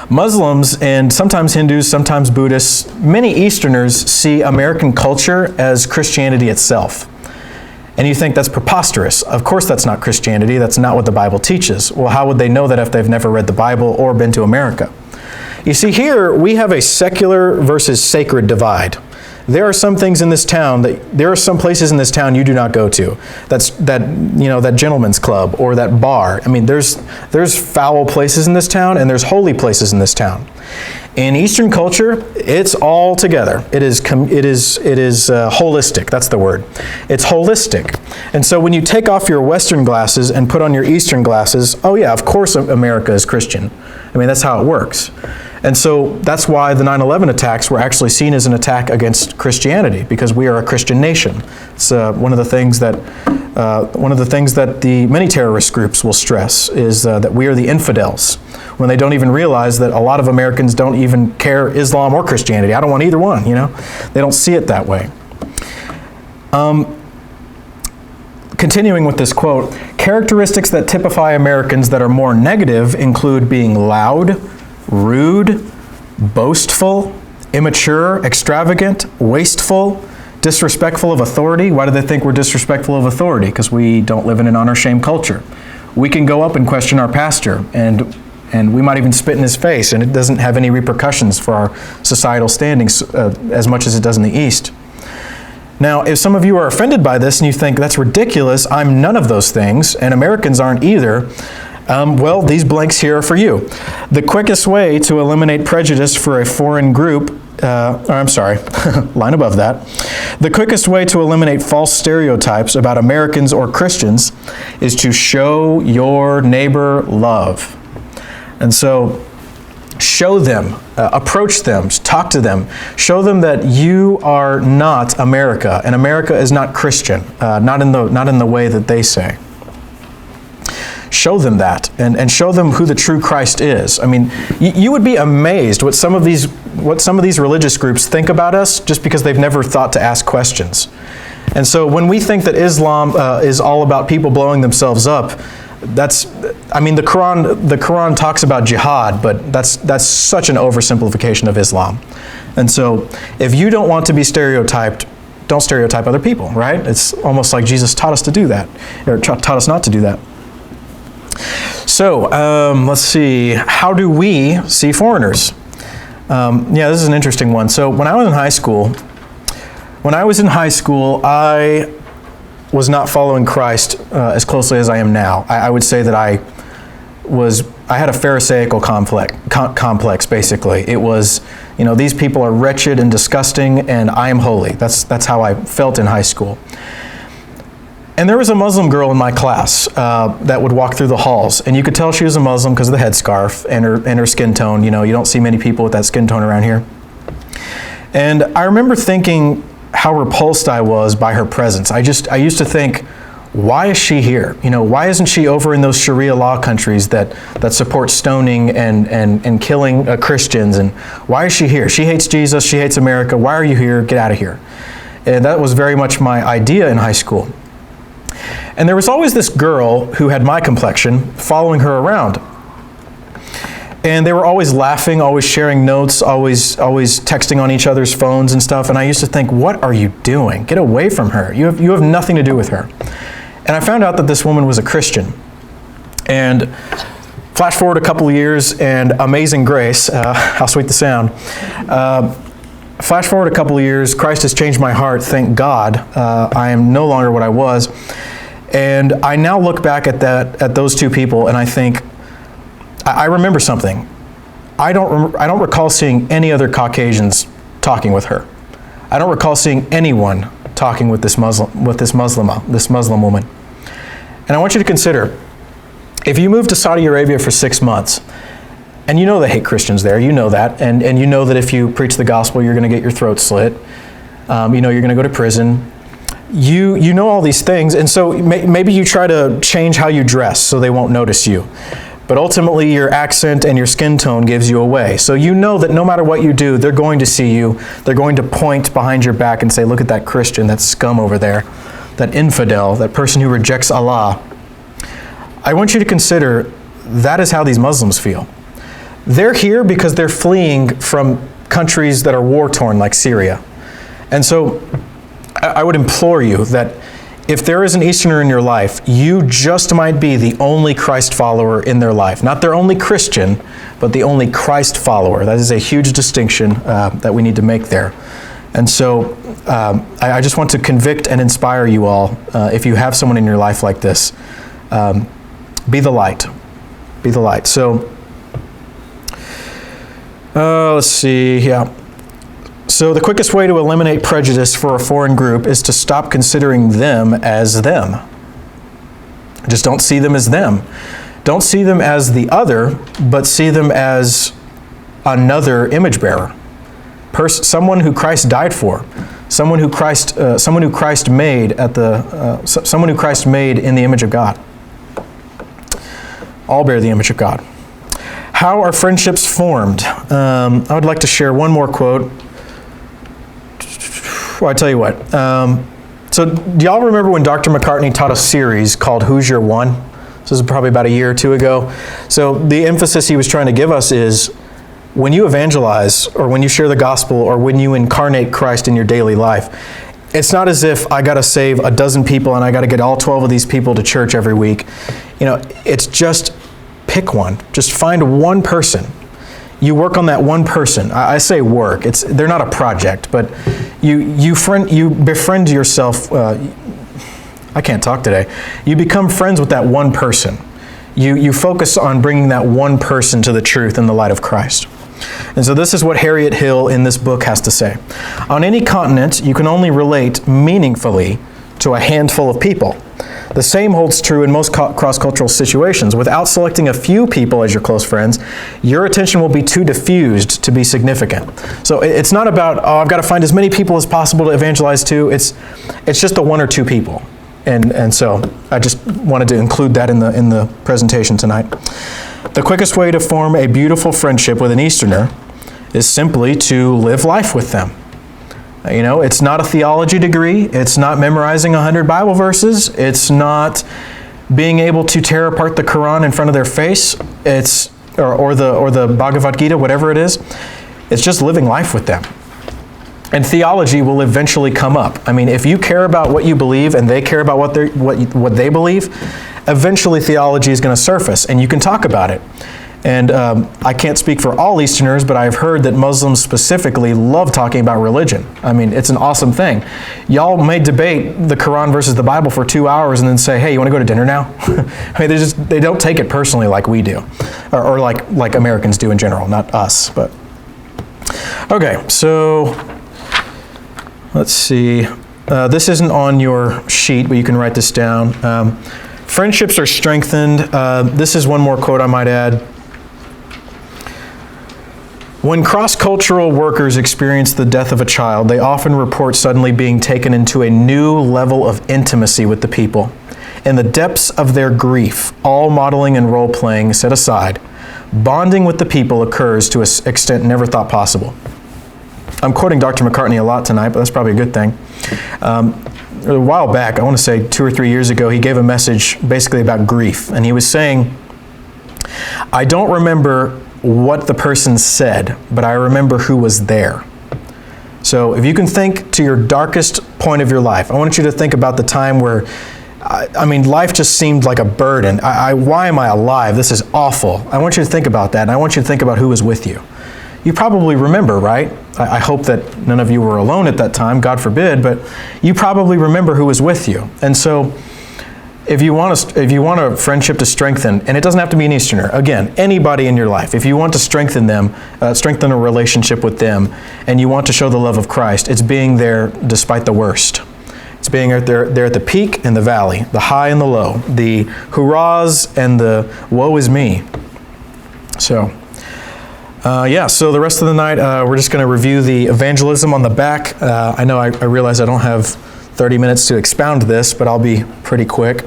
Muslims and sometimes Hindus, sometimes Buddhists, many Easterners see American culture as Christianity itself. And you think that's preposterous. Of course that's not Christianity. That's not what the Bible teaches. Well, how would they know that if they've never read the Bible or been to America? You see, here we have a secular versus sacred divide. There are some things in this town there are some places in this town you do not go to. That gentleman's club or that bar. I mean, there's foul places in this town and there's holy places in this town. In Eastern culture, it's all together. It is holistic. That's the word. It's holistic. And so when you take off your Western glasses and put on your Eastern glasses, oh yeah, of course America is Christian. I mean, that's how it works. And so that's why the 9/11 attacks were actually seen as an attack against Christianity, because we are a Christian nation. It's one of the things that the many terrorist groups will stress is that we are the infidels, when they don't even realize that a lot of Americans don't even care Islam or Christianity. I don't want either one. They don't see it that way. Continuing with this quote, characteristics that typify Americans that are more negative include being loud, rude, boastful, immature, extravagant, wasteful, disrespectful of authority. Why do they think we're disrespectful of authority? Because we don't live in an honor-shame culture. We can go up and question our pastor, and we might even spit in his face, and it doesn't have any repercussions for our societal standings as much as it does in the East. Now, if some of you are offended by this and you think that's ridiculous, I'm none of those things, and Americans aren't either, well, these blanks here are for you. The quickest way to eliminate prejudice for a foreign group, line above that. The quickest way to eliminate false stereotypes about Americans or Christians is to show your neighbor love. And so, show them, approach them, talk to them, show them that you are not America, and America is not Christian, not in the way that they say. Show them that, and show them who the true Christ is. I mean, you would be amazed what some of these religious groups think about us just because they've never thought to ask questions. And so when we think that Islam is all about people blowing themselves up, the Quran talks about jihad, but that's such an oversimplification of Islam. And so if you don't want to be stereotyped, don't stereotype other people, right? It's almost like Jesus taught us to do that, or taught us not to do that. So, let's see. How do we see foreigners? This is an interesting one. So, when I was in high school, I was not following Christ as closely as I am now. I would say that I had a Pharisaical complex, basically. It was, these people are wretched and disgusting, and I am holy. That's how I felt in high school. And there was a Muslim girl in my class that would walk through the halls, and you could tell she was a Muslim because of the headscarf and her skin tone. You don't see many people with that skin tone around here. And I remember thinking how repulsed I was by her presence. I used to think, why is she here? Why isn't she over in those Sharia law countries that support stoning and killing Christians? And why is she here? She hates Jesus. She hates America. Why are you here? Get out of here. And that was very much my idea in high school. And there was always this girl who had my complexion following her around. And they were always laughing, always sharing notes, always texting on each other's phones and stuff. And I used to think, what are you doing? Get away from her. You have nothing to do with her. And I found out that this woman was a Christian. And flash forward a couple of years, and amazing grace, how sweet the sound. Flash forward a couple of years, Christ has changed my heart, thank God. I am no longer what I was. And I now look back at those two people, and I think, I remember something. I don't recall seeing any other Caucasians talking with her. I don't recall seeing anyone talking with this Muslim woman. And I want you to consider, if you move to Saudi Arabia for 6 months, and you know they hate Christians there, you know that, and you know that if you preach the gospel, you're going to get your throat slit, you're going to go to prison, you know all these things, and so maybe you try to change how you dress so they won't notice you. But ultimately, your accent and your skin tone gives you away. So you know that no matter what you do, they're going to see you. They're going to point behind your back and say, look at that Christian, that scum over there, that infidel, that person who rejects Allah. I want you to consider that is how these Muslims feel. They're here because they're fleeing from countries that are war-torn like Syria. And so I would implore you that if there is an Easterner in your life, you just might be the only Christ follower in their life. Not their only Christian, but the only Christ follower. That is a huge distinction that we need to make there. And so I just want to convict and inspire you all, if you have someone in your life like this, be the light. Be the light. So, let's see, yeah. So the quickest way to eliminate prejudice for a foreign group is to stop considering them as them. Just don't see them as them. Don't see them as the other, but see them as another image bearer. Someone who Christ died for. Someone who Christ made someone who Christ made in the image of God. All bear the image of God. How are friendships formed? I would like to share one more quote. Well, I tell you what. So do y'all remember when Dr. McCartney taught a series called Who's Your One? This was probably about a year or two ago. So the emphasis he was trying to give us is when you evangelize or when you share the gospel or when you incarnate Christ in your daily life, it's not as if I got to save a dozen people and I got to get all 12 of these people to church every week. You know, it's just pick one. Just find one person. You work on that one person. I say work. They're not a project, but you befriend yourself. I can't talk today. You become friends with that one person. You focus on bringing that one person to the truth in the light of Christ. And so this is what Harriet Hill in this book has to say. On any continent, you can only relate meaningfully to a handful of people. The same holds true in most cross-cultural situations. Without selecting a few people as your close friends, your attention will be too diffused to be significant. So it's not about, oh, I've got to find as many people as possible to evangelize to. It's just the one or two people. And so I just wanted to include that in the presentation tonight. The quickest way to form a beautiful friendship with an Easterner is simply to live life with them. You know, it's not a theology degree. It's not memorizing 100 Bible verses. It's not being able to tear apart the Quran in front of their face. Or the Bhagavad Gita, whatever it is. It's just living life with them. And theology will eventually come up. I mean, if you care about what you believe and they care about what they believe, eventually theology is going to surface and you can talk about it. And I can't speak for all Easterners, but I've heard that Muslims specifically love talking about religion. I mean, it's an awesome thing. Y'all may debate the Quran versus the Bible for 2 hours and then say, hey, you want to go to dinner now? I mean, they don't take it personally like we do, or like Americans do in general, not us. But okay, so let's see. This isn't on your sheet, but you can write this down. Friendships are strengthened. This is one more quote I might add. When cross-cultural workers experience the death of a child, they often report suddenly being taken into a new level of intimacy with the people. In the depths of their grief, all modeling and role-playing set aside, bonding with the people occurs to an extent never thought possible. I'm quoting Dr. McCartney a lot tonight, but that's probably a good thing. A while back, I want to say 2 or 3 years ago, he gave a message basically about grief. And he was saying, I don't remember what the person said, but I remember who was there. So if you can think to your darkest point of your life, I want you to think about the time where, life just seemed like a burden. Why am I alive? This is awful. I want you to think about that, and I want you to think about who was with you. You probably remember, right? I hope that none of you were alone at that time, God forbid, but you probably remember who was with you. And so if you want a friendship to strengthen, and it doesn't have to be an Easterner, again, anybody in your life, if you want to strengthen them, strengthen a relationship with them, and you want to show the love of Christ, it's being there despite the worst. It's being there at the peak and the valley, the high and the low, the hurrahs and the woe is me. So, so the rest of the night, we're just going to review the evangelism on the back. I know I realize I don't have 30 minutes to expound this, but I'll be pretty quick.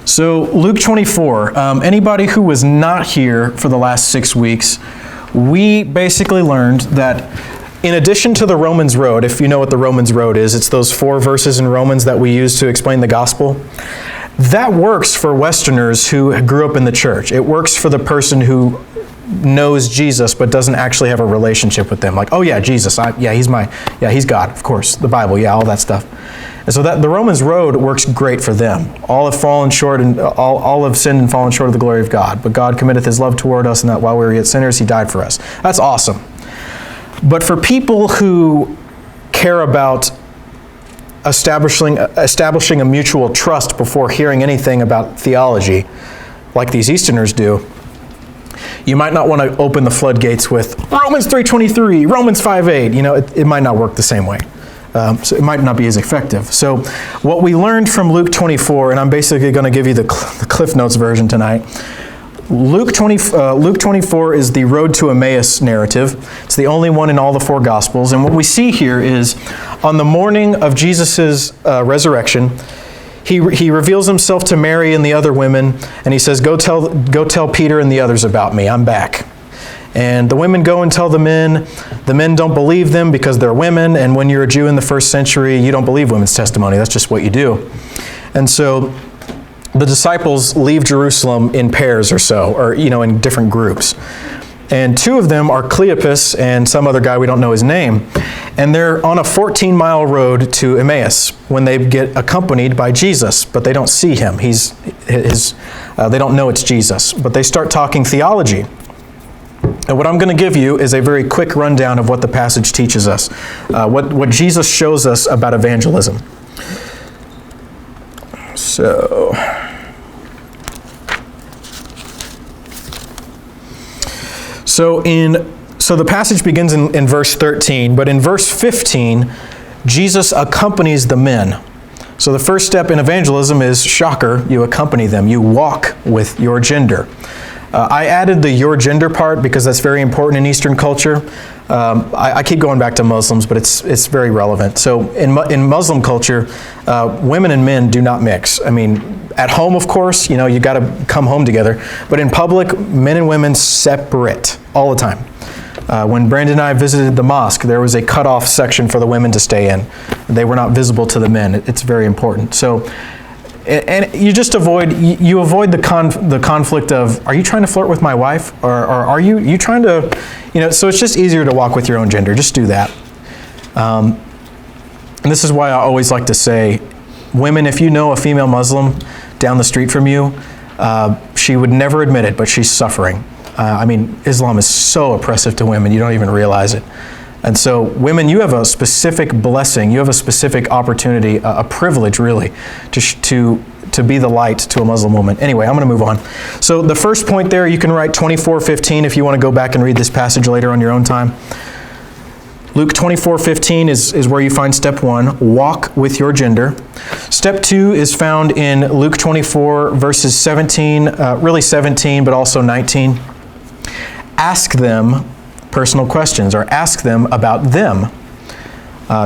So Luke 24, anybody who was not here for the last 6 weeks, we basically learned that in addition to the Romans Road, if you know what the Romans Road is, it's those 4 verses in Romans that we use to explain the gospel. That works for Westerners who grew up in the church. It works for the person who knows Jesus but doesn't actually have a relationship with them. Like, oh yeah, Jesus, he's God, of course. The Bible, yeah, all that stuff. And so that the Romans Road works great for them. All have fallen short, and all have sinned and fallen short of the glory of God. But God committeth His love toward us, and that while we were yet sinners, He died for us. That's awesome. But for people who care about establishing a mutual trust before hearing anything about theology, like these Easterners do, you might not want to open the floodgates with Romans 3:23, Romans 5:8. You know, it might not work the same way. So it might not be as effective. So what we learned from Luke 24, and I'm basically going to give you the Cliff Notes version tonight. Luke 24 is the road to Emmaus narrative. It's the only one in all the 4 Gospels. And what we see here is on the morning of Jesus' resurrection, he reveals himself to Mary and the other women, and he says, go tell Peter and the others about me. I'm back. And the women go and tell the men. The men don't believe them because they're women, and when you're a Jew in the first century, you don't believe women's testimony. That's just what you do. And so the disciples leave Jerusalem in pairs or so, or in different groups. And 2 of them are Cleopas and some other guy, we don't know his name. And they're on a 14-mile road to Emmaus when they get accompanied by Jesus, but they don't see him. They don't know it's Jesus, but they start talking theology. And what I'm going to give you is a very quick rundown of what the passage teaches us, what Jesus shows us about evangelism. So the passage begins in verse 13, but in verse 15, Jesus accompanies the men. So the first step in evangelism is, shocker, you accompany them. You walk with your gender. I added the your gender part because that's very important in Eastern culture. I keep going back to Muslims, but it's very relevant. So in Muslim culture, women and men do not mix. I mean, at home, of course, you got to come home together. But in public, men and women separate all the time. When Brandon and I visited the mosque, there was a cutoff section for the women to stay in. They were not visible to the men. It's very important. So. And you just avoid the conflict of, are you trying to flirt with my wife, or are you trying to, so it's just easier to walk with your own gender. Just do that. And this is why I always like to say, women, if you know a female Muslim down the street from you, she would never admit it, but she's suffering. Islam is so oppressive to women, you don't even realize it. And so, women, you have a specific blessing, you have a specific opportunity, a privilege, really, to be the light to a Muslim woman. Anyway, I'm going to move on. So the first point there, you can write 24:15 if you want to go back and read this passage later on your own time. Luke 24:15 is where you find step 1, walk with your gender. Step 2 is found in Luke 24, verses 17, really 17, but also 19. Ask them personal questions, or ask them about them.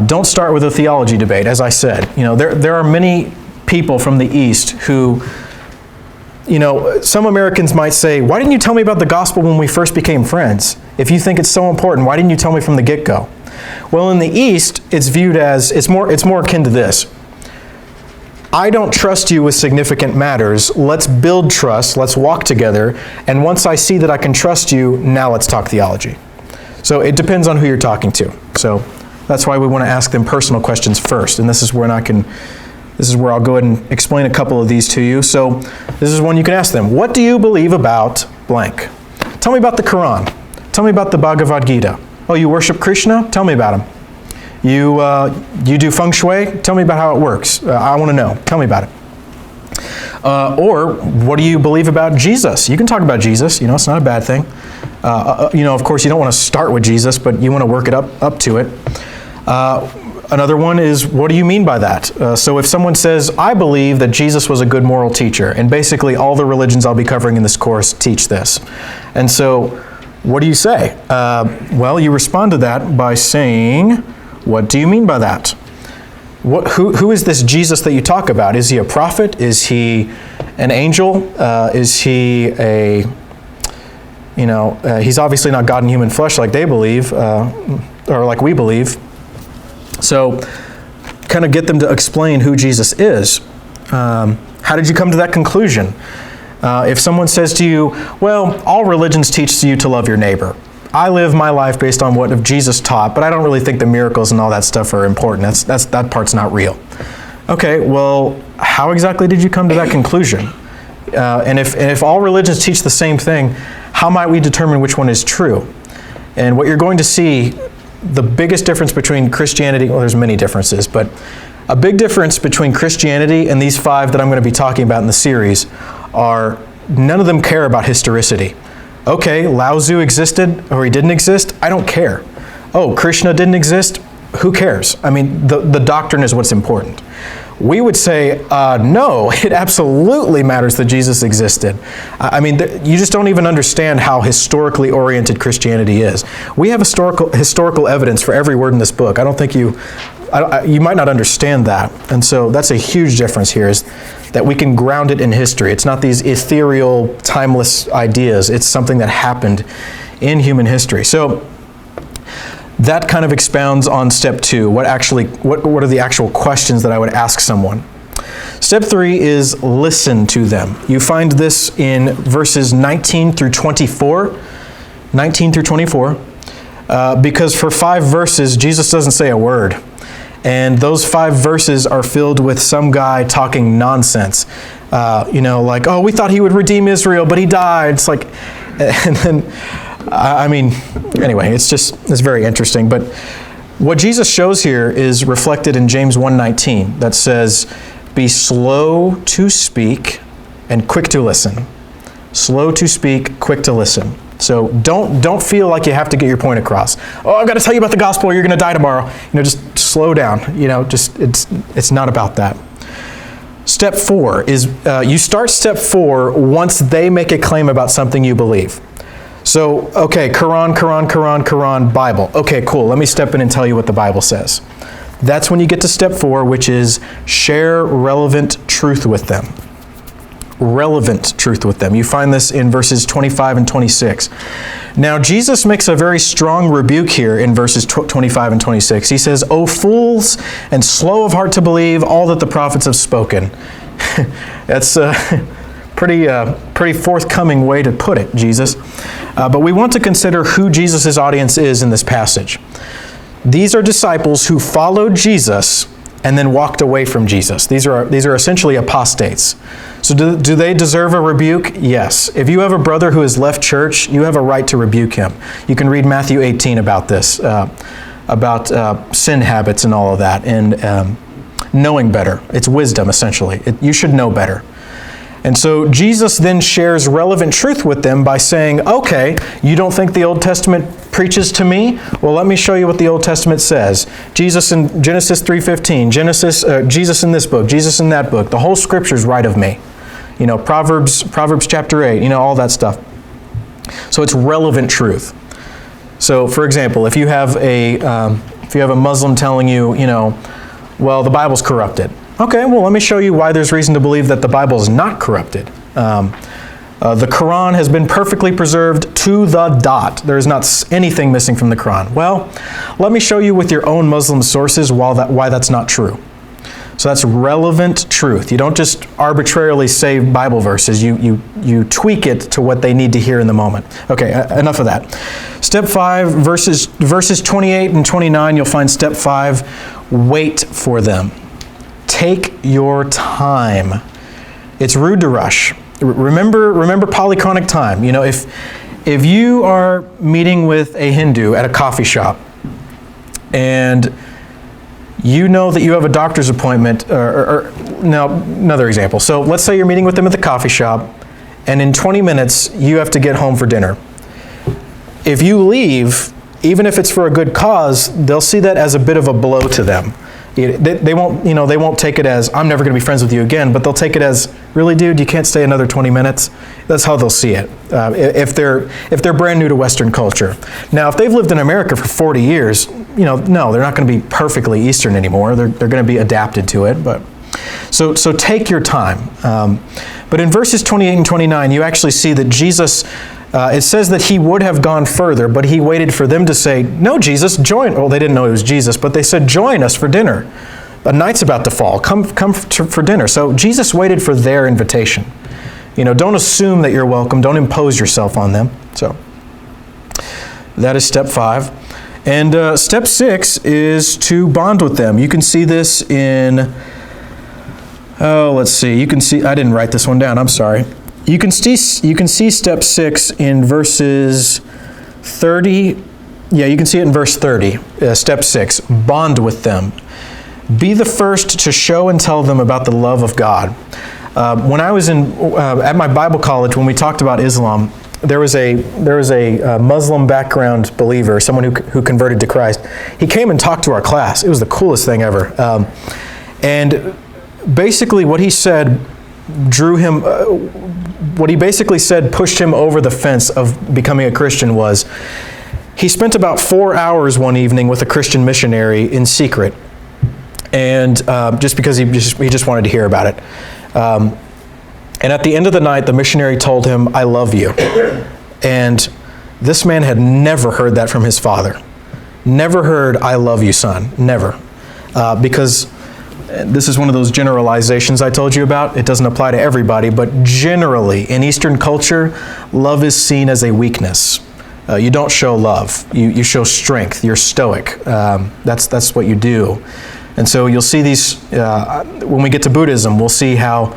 Don't start with a theology debate, as I said. There are many people from the East who, some Americans might say, why didn't you tell me about the gospel when we first became friends? If you think it's so important, why didn't you tell me from the get-go? Well, in the East, it's viewed as, it's more akin to this. I don't trust you with significant matters. Let's build trust. Let's walk together. And once I see that I can trust you, now let's talk theology. So it depends on who you're talking to. So that's why we want to ask them personal questions first. And this is where I'll go ahead and explain a couple of these to you. So this is one you can ask them. What do you believe about blank? Tell me about the Quran. Tell me about the Bhagavad Gita. Oh, you worship Krishna? Tell me about him. You do feng shui? Tell me about how it works. I want to know. Tell me about it. Or what do you believe about Jesus? You can talk about Jesus. It's not a bad thing. Of course, you don't want to start with Jesus, but you want to work it up to it. Another one is, what do you mean by that? So if someone says, I believe that Jesus was a good moral teacher, and basically all the religions I'll be covering in this course teach this. And so, what do you say? Well, you respond to that by saying, what do you mean by that? Who is this Jesus that you talk about? Is he a prophet? Is he an angel? Is he a, he's obviously not God in human flesh like they believe, or like we believe. So kind of get them to explain who Jesus is. How did you come to that conclusion? If someone says to you, well, all religions teach you to love your neighbor. I live my life based on what Jesus taught, but I don't really think the miracles and all that stuff are important. That part's not real. Okay, well, how exactly did you come to that conclusion? And if all religions teach the same thing, how might we determine which one is true? And what you're going to see, the biggest difference between Christianity, well, there's many differences, but a big difference between Christianity and these 5 that I'm going to be talking about in the series are none of them care about historicity. Okay, Lao Tzu existed or he didn't exist, I don't care. Oh, Krishna didn't exist, who cares? I mean, the doctrine is what's important. We would say, no, it absolutely matters that Jesus existed. I mean, you just don't even understand how historically oriented Christianity is. We have historical evidence for every word in this book. I don't think you might not understand that. And so that's a huge difference here, is that we can ground it in history. It's not these ethereal, timeless ideas. It's something that happened in human history. So that kind of expounds on step 2. What are the actual questions that I would ask someone? Step 3 is listen to them. You find this in verses 19 through 24. 19 through 24. Because for 5 verses, Jesus doesn't say a word. And those 5 verses are filled with some guy talking nonsense. Like, oh, we thought he would redeem Israel, but he died. It's like, and then, anyway, it's very interesting. But what Jesus shows here is reflected in James 1:19 that says, be slow to speak and quick to listen. Slow to speak, quick to listen. So don't feel like you have to get your point across. Oh, I've got to tell you about the gospel, or you're going to die tomorrow. Just slow down. It's not about that. Step 4 is you start step 4 once they make a claim about something you believe. So, okay, Quran, Bible. Okay, cool. Let me step in and tell you what the Bible says. That's when you get to step 4, which is share relevant truth with them. Relevant truth with them. You find this in verses 25 and 26. Now, Jesus makes a very strong rebuke here in verses 25 and 26. He says, O fools, and slow of heart to believe all that the prophets have spoken. That's a pretty forthcoming way to put it, Jesus. But we want to consider who Jesus' audience is in this passage. These are disciples who followed Jesus and then walked away from Jesus. These are essentially apostates. So do they deserve a rebuke? Yes. If you have a brother who has left church, you have a right to rebuke him. You can read Matthew 18 about this, about sin habits and all of that, and knowing better. It's wisdom, essentially. You should know better. And so Jesus then shares relevant truth with them by saying, okay, you don't think the Old Testament preaches to me? Well, let me show you what the Old Testament says. Jesus in Genesis 3:15, Jesus in this book, Jesus in that book. The whole Scripture's right of me. Proverbs chapter 8, all that stuff. So it's relevant truth. So, for example, if you have a Muslim telling you, well, the Bible's corrupted. Okay, well, let me show you why there's reason to believe that the Bible is not corrupted. The Quran has been perfectly preserved to the dot. There is not anything missing from the Quran. Well, let me show you with your own Muslim sources why that's not true. So that's relevant truth. You don't just arbitrarily say Bible verses. You tweak it to what they need to hear in the moment. Okay, enough of that. Step 5, verses 28 and 29, you'll find step 5, wait for them. Take your time. It's rude to rush. Remember polychronic time. If you are meeting with a Hindu at a coffee shop and you know that you have a doctor's appointment, now another example. So let's say you're meeting with them at the coffee shop and in 20 minutes you have to get home for dinner. If you leave, even if it's for a good cause, they'll see that as a bit of a blow to them. They won't take it as, I'm never going to be friends with you again, but they'll take it as, really, dude, you can't stay another 20 minutes? That's how they'll see it, if they're brand new to Western culture. Now, if they've lived in America for 40 years, no, they're not going to be perfectly Eastern anymore. They're going to be adapted to it. But So take your time. But in verses 28 and 29, you actually see that Jesus, it says that he would have gone further, but he waited for them to say, no, Jesus, join. Well, they didn't know it was Jesus, but they said, join us for dinner. A night's about to fall. Come for dinner. So Jesus waited for their invitation. Don't assume that you're welcome. Don't impose yourself on them. So that is step 5. And step 6 is to bond with them. You can see this in, let's see. You can see, I didn't write this one down. I'm sorry. You can see step 6 in verses 30. Yeah, you can see it in verse 30. Step 6, bond with them. Be the first to show and tell them about the love of God. When I was at my Bible college, when we talked about Islam, there was a Muslim background believer, someone who converted to Christ. He came and talked to our class. It was the coolest thing ever. And basically what he said pushed him over the fence of becoming a Christian was, he spent about 4 hours one evening with a Christian missionary in secret. And just because he just wanted to hear about it. And at the end of the night, the missionary told him, I love you. And this man had never heard that from his father. Never heard, I love you, son. Never. Because this is one of those generalizations I told you about. It doesn't apply to everybody, but generally, in Eastern culture, love is seen as a weakness. You don't show love. You show strength. You're stoic. That's what you do. And so you'll see these, when we get to Buddhism, we'll see how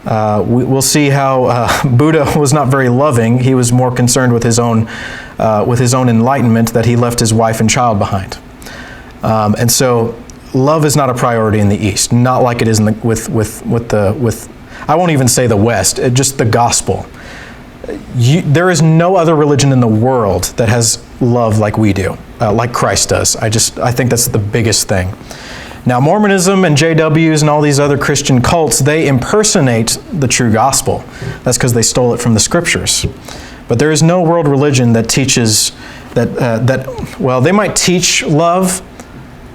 Buddha was not very loving. He was more concerned with his own enlightenment, that he left his wife and child behind. And so love is not a priority in the East, not like it is with I won't even say the West, just the gospel. There is no other religion in the world that has love like we do, like Christ does. I think that's the biggest thing. Now, Mormonism and JWs and all these other Christian cults, they impersonate the true gospel. That's because they stole it from the scriptures. But there is no world religion that teaches well, they might teach love,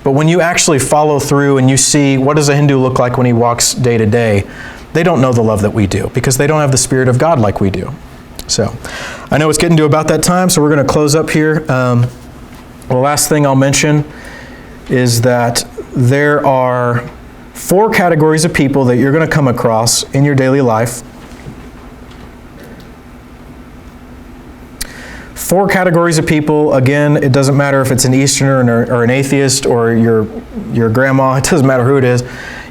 but when you actually follow through and you see what does a Hindu look like when he walks day to day, they don't know the love that we do because they don't have the Spirit of God like we do. So, I know it's getting to about that time, so we're going to close up here. The last thing I'll mention is that there are 4 categories of people that you're going to come across in your daily life. 4 categories of people. Again, it doesn't matter if it's an Easterner or an atheist or your grandma. It doesn't matter who it is.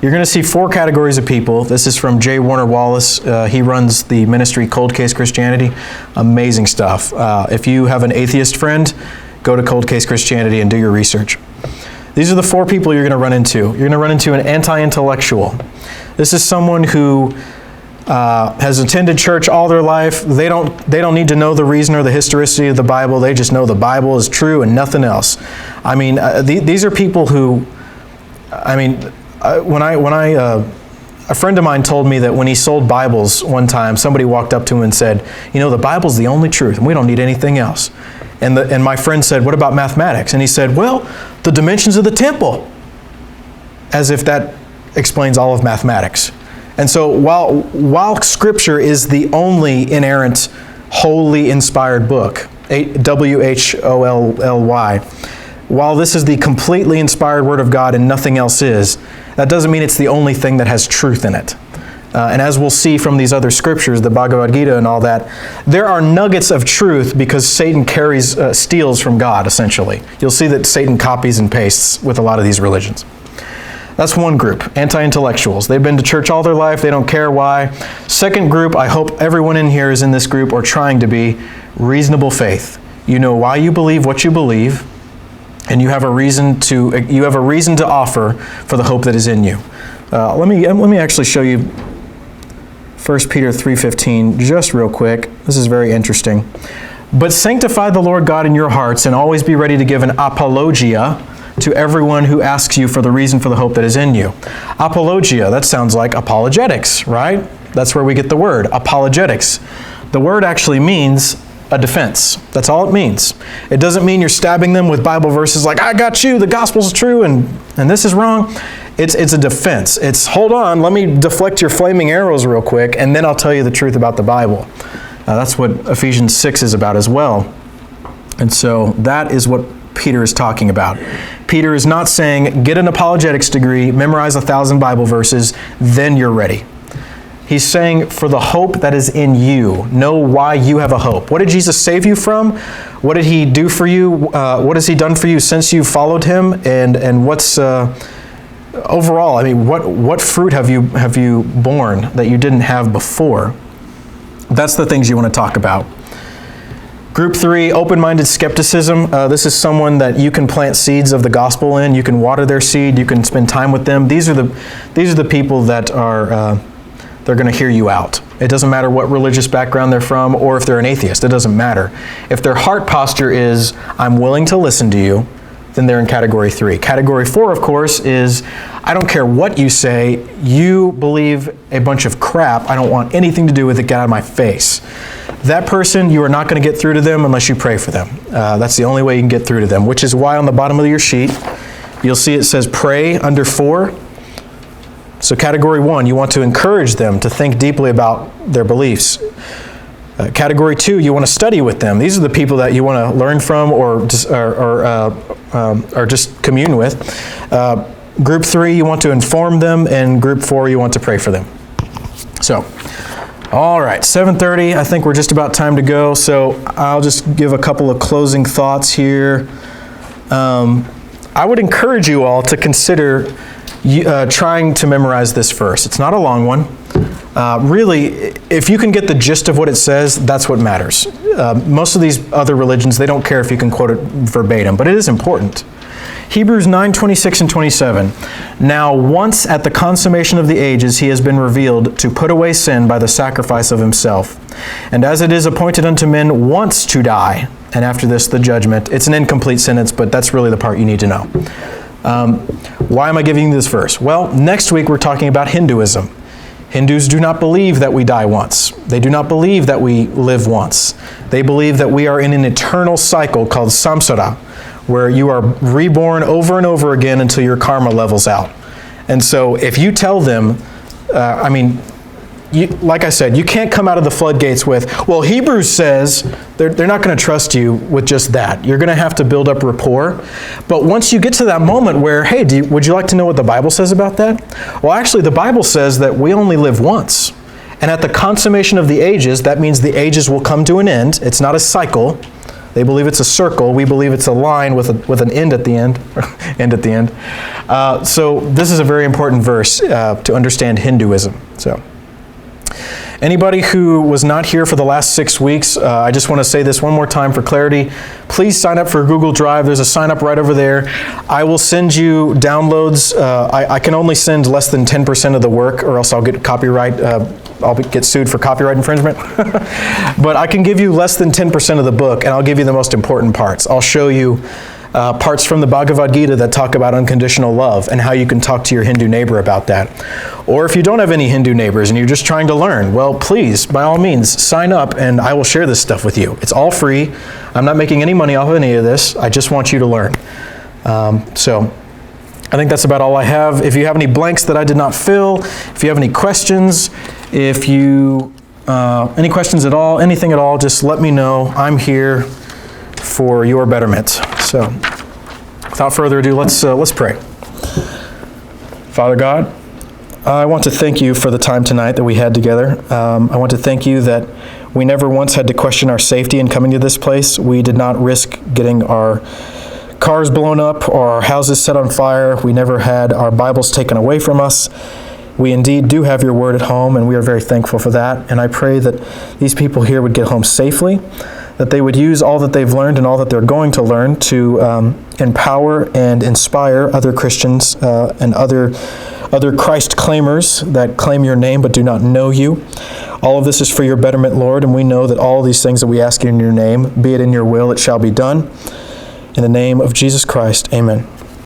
You're going to see 4 categories of people. This is from J. Warner Wallace. He runs the ministry Cold Case Christianity. Amazing stuff. If you have an atheist friend, go to Cold Case Christianity and do your research. These are the 4 people you're going to run into. You're going to run into an anti-intellectual. This is someone who has attended church all their life. They don't need to know the reason or the historicity of the Bible. They just know the Bible is true and nothing else. I mean, these are people who, a friend of mine told me that when he sold Bibles one time, somebody walked up to him and said, the Bible's the only truth and we don't need anything else. And my friend said, what about mathematics? And he said, well, the dimensions of the temple. As if that explains all of mathematics. And so while Scripture is the only inerrant, wholly inspired book, W-H-O-L-L-Y, while this is the completely inspired Word of God and nothing else is, that doesn't mean it's the only thing that has truth in it. And as we'll see from these other scriptures, the Bhagavad Gita and all that, there are nuggets of truth because Satan steals from God, essentially. You'll see that Satan copies and pastes with a lot of these religions. That's one group, anti-intellectuals. They've been to church all their life. They don't care why. Second group, I hope everyone in here is in this group or trying to be, reasonable faith. You know why you believe what you believe, and you have a reason to offer for the hope that is in you. Let me actually show you 1 Peter 3:15, just real quick. This is very interesting. But sanctify the Lord God in your hearts, and always be ready to give an apologia to everyone who asks you for the reason for the hope that is in you. Apologia, that sounds like apologetics, right? That's where we get the word, apologetics. The word actually means a defense. That's all it means. It doesn't mean you're stabbing them with Bible verses like, I got you, the gospel's true, and this is wrong. It's a defense. It's, hold on, let me deflect your flaming arrows real quick, and then I'll tell you the truth about the Bible. That's what Ephesians 6 is about as well. And so that is what Peter is talking about. Peter is not saying, get an apologetics degree, memorize 1,000 Bible verses, then you're ready. He's saying, for the hope that is in you, know why you have a hope. What did Jesus save you from? What did he do for you? What has he done for you since you followed him? And what's overall? I mean, what fruit have you borne that you didn't have before? That's the things you want to talk about. Group 3, open-minded skepticism. This is someone that you can plant seeds of the gospel in. You can water their seed. You can spend time with them. These are the people that are they're going to hear you out. It doesn't matter what religious background they're from, or if they're an atheist. It doesn't matter. If their heart posture is, I'm willing to listen to you, then they're in category 3. Category 4, of course, is, I don't care what you say. You believe a bunch of crap. I don't want anything to do with it. Get out of my face. That person, you are not going to get through to them unless you pray for them. That's the only way you can get through to them, which is why on the bottom of your sheet, you'll see it says pray under 4. So category 1, you want to encourage them to think deeply about their beliefs. Category 2, you want to study with them. These are the people that you want to learn from or just commune with. Group 3, you want to inform them, and group 4, you want to pray for them. So, all right, 7:30, I think we're just about time to go, so I'll just give a couple of closing thoughts here. I would encourage you all to consider trying to memorize this verse. It's not a long one. Really, if you can get the gist of what it says, that's what matters. Most of these other religions, they don't care if you can quote it verbatim, but it is important. Hebrews 9:26 and 27. Now once at the consummation of the ages he has been revealed to put away sin by the sacrifice of himself. And as it is appointed unto men once to die, and after this the judgment. It's an incomplete sentence, but that's really the part you need to know. Why am I giving you this verse? Well, next week we're talking about Hinduism. Hindus do not believe that we die once. They do not believe that we live once. They believe that we are in an eternal cycle called samsara, where you are reborn over and over again until your karma levels out. And so if you tell them, like I said, you can't come out of the floodgates with, well, Hebrews says, they're not going to trust you with just that. You're going to have to build up rapport. But once you get to that moment where, hey, would you like to know what the Bible says about that? Well, actually, the Bible says that we only live once. And at the consummation of the ages, that means the ages will come to an end. It's not a cycle. They believe it's a circle. We believe it's a line with an end at the end. End at the end. So this is a very important verse to understand Hinduism. So anybody who was not here for the last 6 weeks, I just want to say this one more time for clarity. Please sign up for Google Drive. There's a sign up right over there. I will send you downloads. I can only send less than 10% of the work, or else I'll get copyright. I'll get sued for copyright infringement. But I can give you less than 10% of the book, and I'll give you the most important parts. I'll show you parts from the Bhagavad Gita that talk about unconditional love and how you can talk to your Hindu neighbor about that. Or if you don't have any Hindu neighbors and you're just trying to learn, well, please, by all means, sign up and I will share this stuff with you. It's all free. I'm not making any money off of any of this. I just want you to learn. So I think that's about all I have. If you have any blanks that I did not fill, if you have any questions, if you any questions at all, anything at all, just let me know. I'm here for your betterment. So, without further ado, let's pray. Father God, I want to thank you for the time tonight that we had together. I want to thank you that we never once had to question our safety in coming to this place. We did not risk getting our cars blown up or our houses set on fire. We never had our Bibles taken away from us. We indeed do have your word at home, and we are very thankful for that. And I pray that these people here would get home safely, that they would use all that they've learned and all that they're going to learn to empower and inspire other Christians and other Christ claimers that claim your name but do not know you. All of this is for your betterment, Lord, and we know that all these things that we ask in your name, be it in your will, it shall be done. In the name of Jesus Christ, amen.